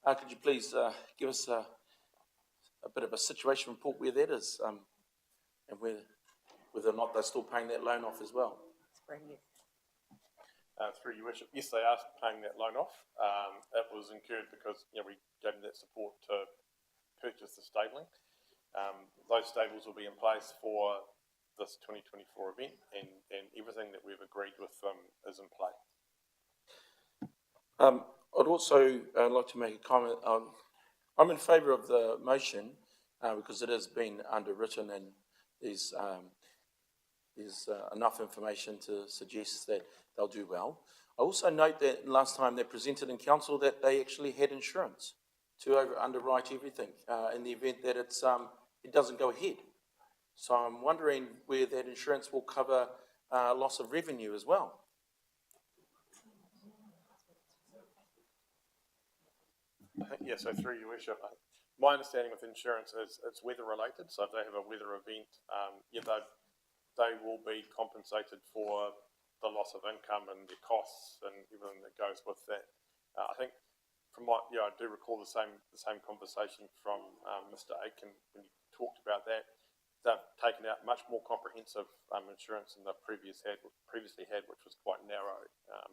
Could you please give us a bit of a situation report where that is, and whether or not they're still paying that loan off as well? Through Your Worship, yes, they are paying that loan off. It was incurred because we gave them that support to purchase the stabling. Those stables will be in place for this 2024 event, and everything that we've agreed with them is in play. I'd also like to make a comment. I'm in favour of the motion because it has been underwritten, and there's enough information to suggest that they'll do well. I also note that last time they presented in council that they actually had insurance to underwrite everything in the event that it doesn't go ahead. So I'm wondering where that insurance will cover loss of revenue as well. Yeah, so through your worship, my understanding with insurance is it's weather related. So if they have a weather event, they will be compensated for the loss of income and the costs and everything that goes with that. I think from what, I do recall the same conversation from Mr. Aiken when he talked about that. They've taken out much more comprehensive insurance than they've previously had, which was quite narrow.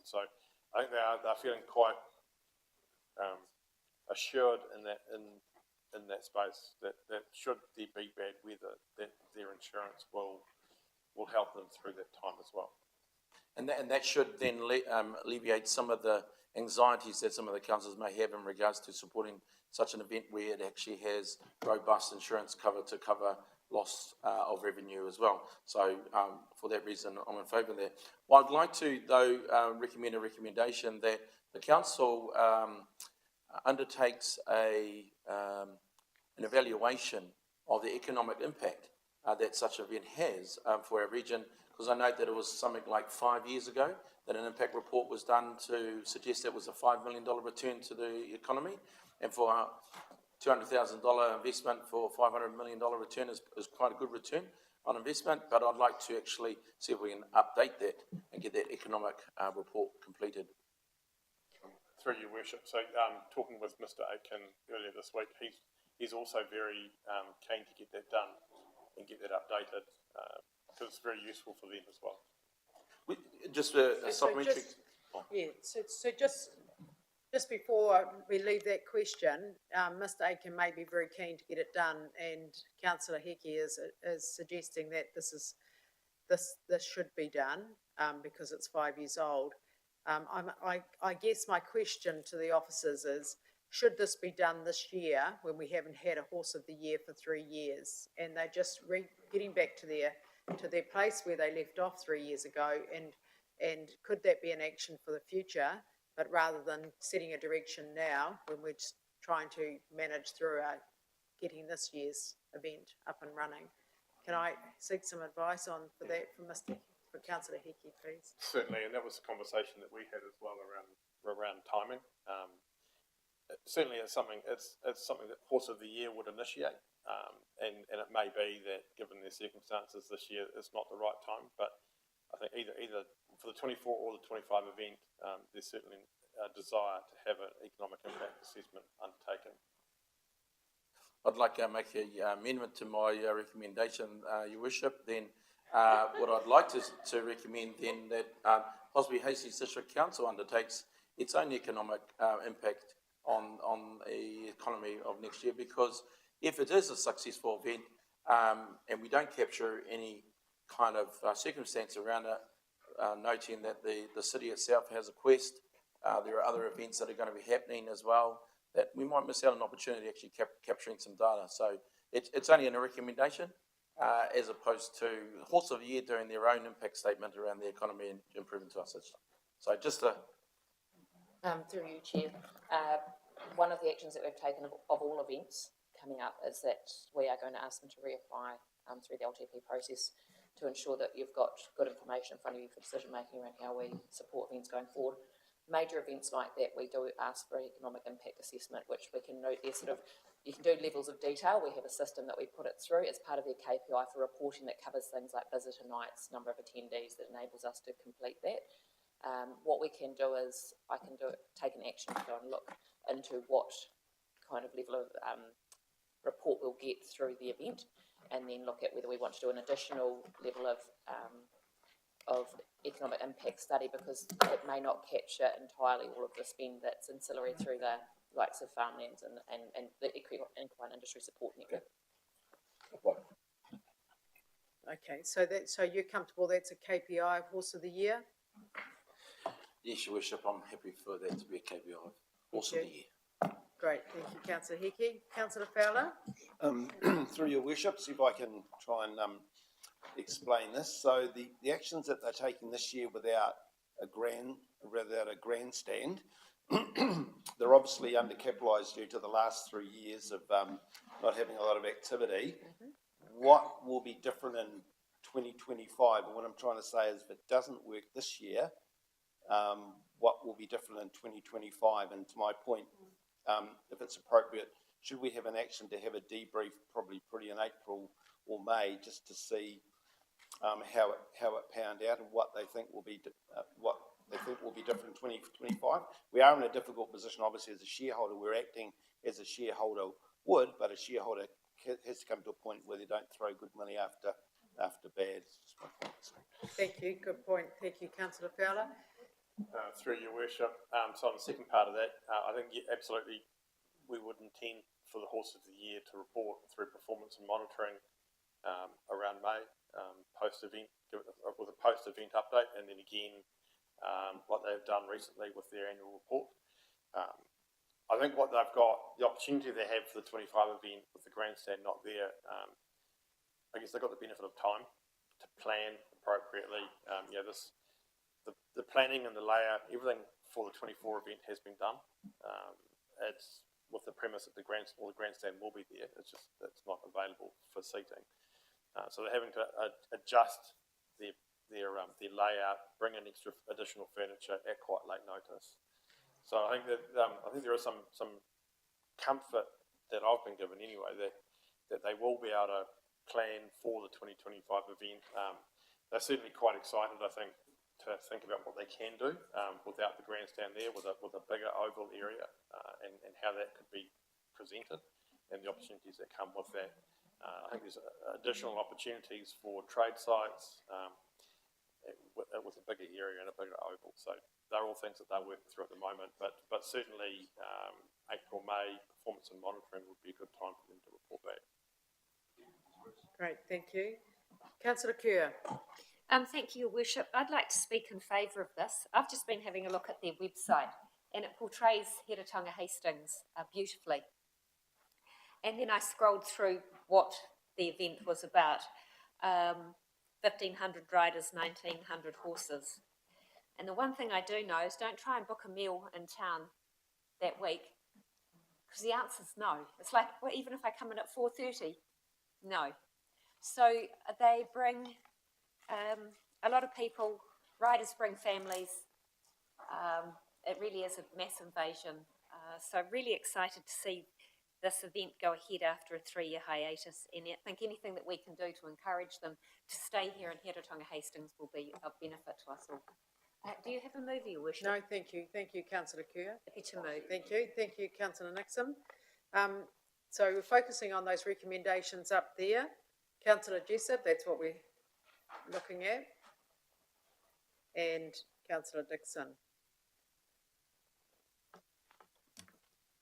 So I think they're feeling quite assured in that space that should there be bad weather, that their insurance will help them through that time as well. And that should then alleviate some of the anxieties that some of the councils may have in regards to supporting such an event where it actually has robust insurance cover to cover loss of revenue as well. So for that reason, I'm in favour of that. Well, I'd like to, though, recommend a recommendation that the council undertakes an evaluation of the economic impact that such an event has for our region, because I note that it was something like 5 years ago that an impact report was done to suggest that was a $5 million return to the economy, and for a $200,000 investment for $500 million return is quite a good return on investment, but I'd like to actually see if we can update that and get that economic report completed. Through your worship, so talking with Mr. Aiken earlier this week, he's also very keen to get that done and get that updated because it's very useful for them as well. Just a supplementary. So just before we leave that question, Mr. Aiken may be very keen to get it done, and Councillor Hickey is suggesting that this should be done because it's 5 years old. I guess my question to the officers is, should this be done this year when we haven't had a Horse of the Year for 3 years, and they're just getting back to their place where they left off 3 years ago, and could that be an action for the future, but rather than setting a direction now when we're just trying to manage through getting this year's event up and running? Can I seek some advice for that from Councillor Hickey, please? Certainly, and that was a conversation that we had as well around timing. Certainly, it's something that Horse of the Year would initiate, and it may be that given their circumstances this year, it's not the right time. But I think either for the 24 or the 25 event, there's certainly a desire to have an economic impact assessment undertaken. I'd like to make an amendment to my recommendation, Your Worship. Then what I'd like to recommend then that possibly Hastings District Council undertakes its own economic impact on the economy of next year, because if it is a successful event and we don't capture any kind of circumstance around it, noting that the city itself has a quest, there are other events that are going to be happening as well, that we might miss out on an opportunity actually capturing some data. So it's only in a recommendation as opposed to Horse of the Year doing their own impact statement around the economy and improvement to us. So just a... Through you, Chair. One of the actions that we've taken of all events coming up is that we are going to ask them to reapply through the LTP process to ensure that you've got good information in front of you for decision making around how we support events going forward. Major events like that, we do ask for an economic impact assessment, which we can note there you can do levels of detail. We have a system that we put it through as part of their KPI for reporting that covers things like visitor nights, number of attendees, that enables us to complete that. What we can do is take an action to go and look into what kind of level of report we'll get through the event, and then look at whether we want to do an additional level of economic impact study, because it may not capture entirely all of the spend that's ancillary through the likes of farmlands and the equine industry support network. Okay, so you're comfortable that's a KPI of Horse of the Year? Yes, Your Worship, I'm happy for that to be a KPI of Horse of the Year. Great, thank you, councillor Hickey. Councillor Fowler? Through your worship, see if I can try and explain this. So the actions that they're taking this year without a grandstand, they're obviously undercapitalised due to the last 3 years of not having a lot of activity. What will be different in 2025? And what I'm trying to say is, if it doesn't work this year, what will be different in 2025? And to my point, if it's appropriate, should we have an action to have a debrief, probably pretty in April or May, just to see how it panned out and what they think will be different in 2025? We are in a difficult position, obviously, as a shareholder. We're acting as a shareholder would, but a shareholder has to come to a point where they don't throw good money after bad. Thank you, good point. Thank you, councillor Fowler. Through your worship, so on the second part of that, I think absolutely we would intend for the Horse of the Year to report through performance and monitoring around May, post-event, with a post-event update, and then again, what they've done recently with their annual report. I think what they've got, the opportunity they have for the 25 event with the grandstand not there, I guess they've got the benefit of time to plan appropriately. The planning and the layout, everything for the 24 event has been done. It's with the premise that the grandstand will be there. It's just that's not available for seating. So they're having to adjust their layout, bring in additional furniture at quite late notice. So I think that there is some comfort that I've been given anyway that they will be able to plan for the 2025 event. They're certainly quite excited, I think, to think about what they can do without the grandstand there, with a bigger oval area, and how that could be presented, and the opportunities that come with that. I think there's additional opportunities for trade sites with a bigger area and a bigger oval. So they're all things that they're working through at the moment. But certainly April, May, performance and monitoring would be a good time for them to report back. Great, thank you. Councillor Kerr. Thank you, Your Worship. I'd like to speak in favour of this. I've just been having a look at their website, and it portrays Heretaunga Hastings beautifully. And then I scrolled through what the event was about. 1,500 riders, 1,900 horses. And the one thing I do know is don't try and book a meal in town that week, because the answer's no. It's like, well, even if I come in at 4:30, no. So they bring a lot of people, riders bring families. It really is a mass invasion. So really excited to see this event go ahead after a 3-year hiatus, and I think anything that we can do to encourage them to stay here in Heretaunga Hastings will be of benefit to us all. Do you have a mover, Your Worship? No, thank you. Thank you, councillor Kerr. Happy to move. Thank you. Thank you, councillor Nixon. So we're focusing on those recommendations up there. Councillor Jessup, that's what we're looking at. And councillor Dixon.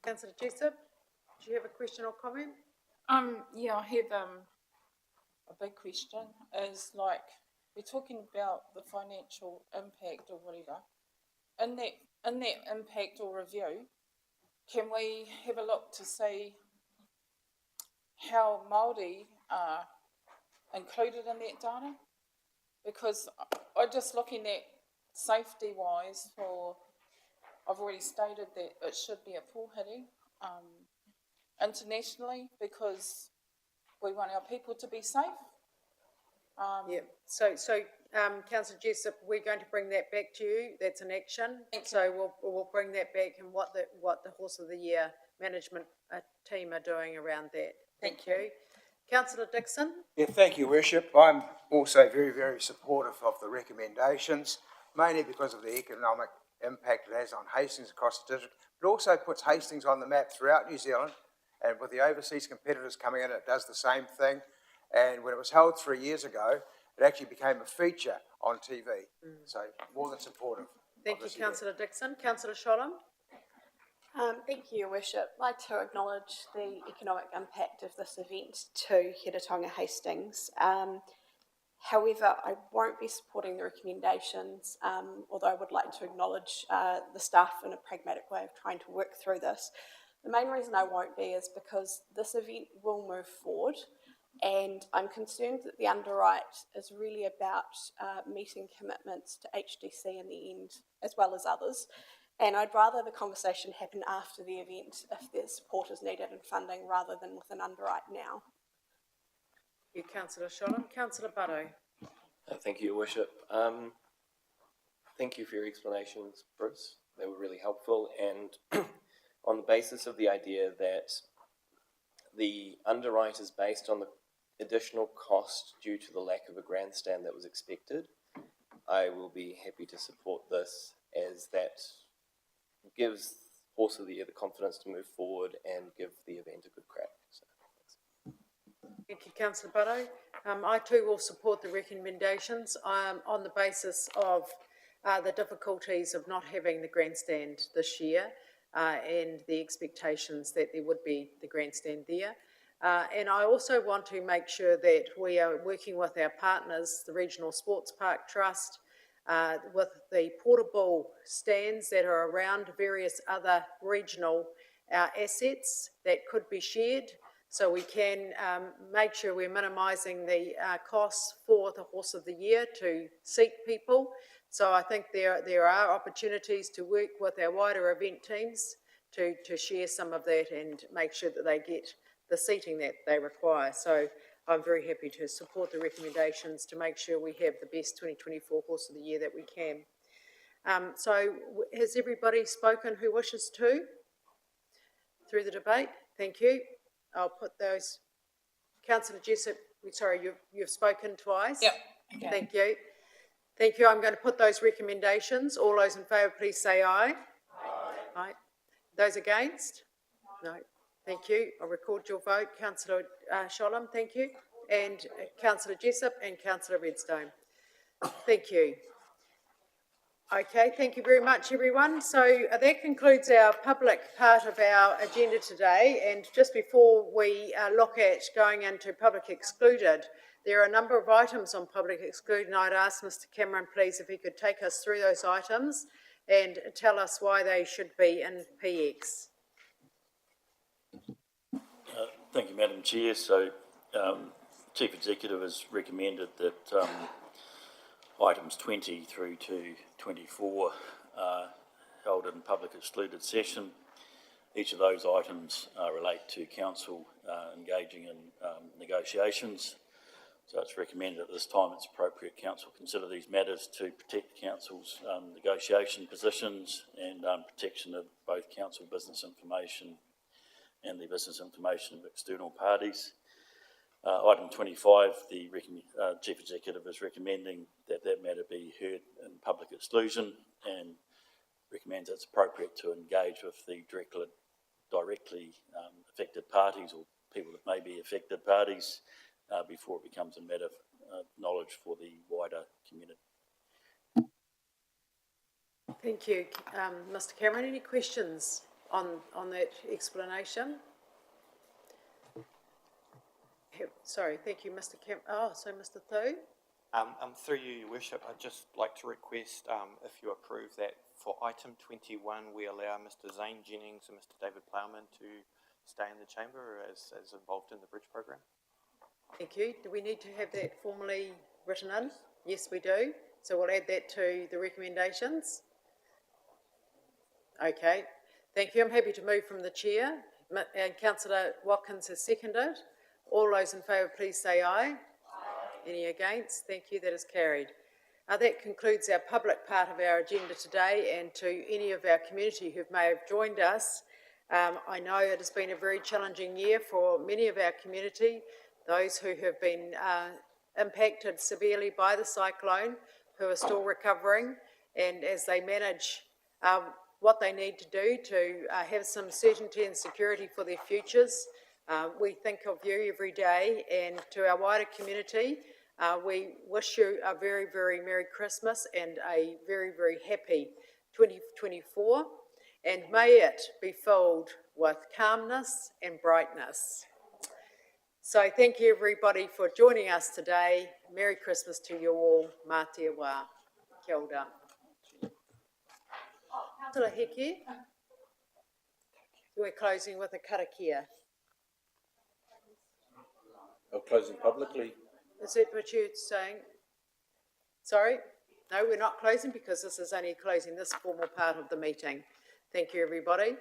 Councillor Jessup, do you have a question or comment? Yeah, I have a big question. Is like, we're talking about the financial impact or whatever. In that impact or review, can we have a look to see how Māori are included in that data? Because I'm just looking at safety-wise I've already stated that it should be a pōhiri internationally, because we want our people to be safe. Yeah. So councillor Jessup, we're going to bring that back to you. That's an action. So we'll bring that back, and what the Horse of the Year management team are doing around that. Thank you. Councillor Dixon. Yeah, thank you, Worship. I'm also very, very supportive of the recommendations, mainly because of the economic impact it has on Hastings across the district. It also puts Hastings on the map throughout New Zealand, and with the overseas competitors coming in, it does the same thing. And when it was held 3 years ago, it actually became a feature on TV. So more than supportive. Thank you, councillor Dixon. Councillor Sholem. Thank you, Your Worship. I'd like to acknowledge the economic impact of this event to Heretaunga Hastings. However, I won't be supporting the recommendations, although I would like to acknowledge the staff in a pragmatic way of trying to work through this. The main reason I won't be is because this event will move forward, and I'm concerned that the underwrite is really about meeting commitments to HDC in the end, as well as others. And I'd rather the conversation happen after the event if there's support is needed and funding rather than with an underwrite now. Thank you, Councillor Sholem. Councillor Butto. Thank you, Your Worship. Thank you for your explanations, Bruce. They were really helpful. And on the basis of the idea that the underwrite is based on the additional cost due to the lack of a grandstand that was expected, I will be happy to support this, as that gives Horse of the Year the confidence to move forward and give the event a good crack. So, Thank you, Councillor Butto. I too will support the recommendations on the basis of the difficulties of not having the grandstand this year and the expectations that there would be the grandstand there. And I also want to make sure that we are working with our partners, the Regional Sports Park Trust, with the portable stands that are around various other regional assets that could be shared, so we can make sure we're minimising the costs for the Horse of the Year to seat people. So I think there are opportunities to work with our wider event teams to share some of that and make sure that they get the seating that they require. So I'm very happy to support the recommendations to make sure we have the best 2024 Horse of the Year that we can. So has everybody spoken who wishes to through the debate? Thank you. I'll put those. Councillor Jessup, sorry, you've spoken twice. Yep. Okay. Thank you. Thank you. I'm going to put those recommendations. All those in favour, please say aye. Aye. Aye. Those against? No. Thank you. I'll record your vote. Councillor Sholem, thank you. And Councillor Jessup and Councillor Redstone. Thank you. Okay, thank you very much, everyone. So that concludes our public part of our agenda today. And just before we look at going into public excluded, there are a number of items on public excluded, and I'd ask Mr Cameron, please, if he could take us through those items and tell us why they should be in PX. Thank you, Madam Chair. So, Chief Executive has recommended that items 20 through to 24 are held in public excluded session. Each of those items relate to Council engaging in negotiations. So it's recommended at this time it's appropriate Council consider these matters to protect Council's negotiation positions and protection of both Council business information and the business information of external parties. Item 25, the Chief Executive is recommending that that matter be heard in public exclusion and recommends it's appropriate to engage with the directly affected parties or people that may be affected parties before it becomes a matter of knowledge for the wider community. Thank you. Mr Cameron, any questions on that explanation? Sorry, thank you, Mr Cameron. Oh, so Mr Thu? Through you, Your Worship, I'd just like to request, if you approve that for item 21, we allow Mr Zane Jennings and Mr David Plowman to stay in the chamber as involved in the bridge program. Thank you. Do we need to have that formally written in? Yes, we do. So we'll add that to the recommendations. Okay. Thank you. I'm happy to move from the chair. And Councillor Watkins has seconded. All those in favour, please say aye. Aye. Any against? Thank you. That is carried. That concludes our public part of our agenda today, and to any of our community who may have joined us, I know it has been a very challenging year for many of our community, those who have been impacted severely by the cyclone, who are still recovering, and as they manage what they need to do to have some certainty and security for their futures. We think of you every day, and to our wider community, we wish you a very, very Merry Christmas and a very, very happy 2024, and may it be filled with calmness and brightness. So thank you everybody for joining us today. Merry Christmas to you all. Mā te wā. Kia ora. Councillor Heke. We're closing with a karakia. Or closing publicly. Is that what you're saying? Sorry? No, we're not closing because this is only closing this formal part of the meeting. Thank you, everybody.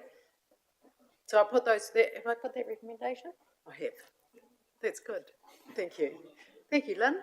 So I'll put those there. Have I got that recommendation? I have. That's good. Thank you. Thank you, Lynn.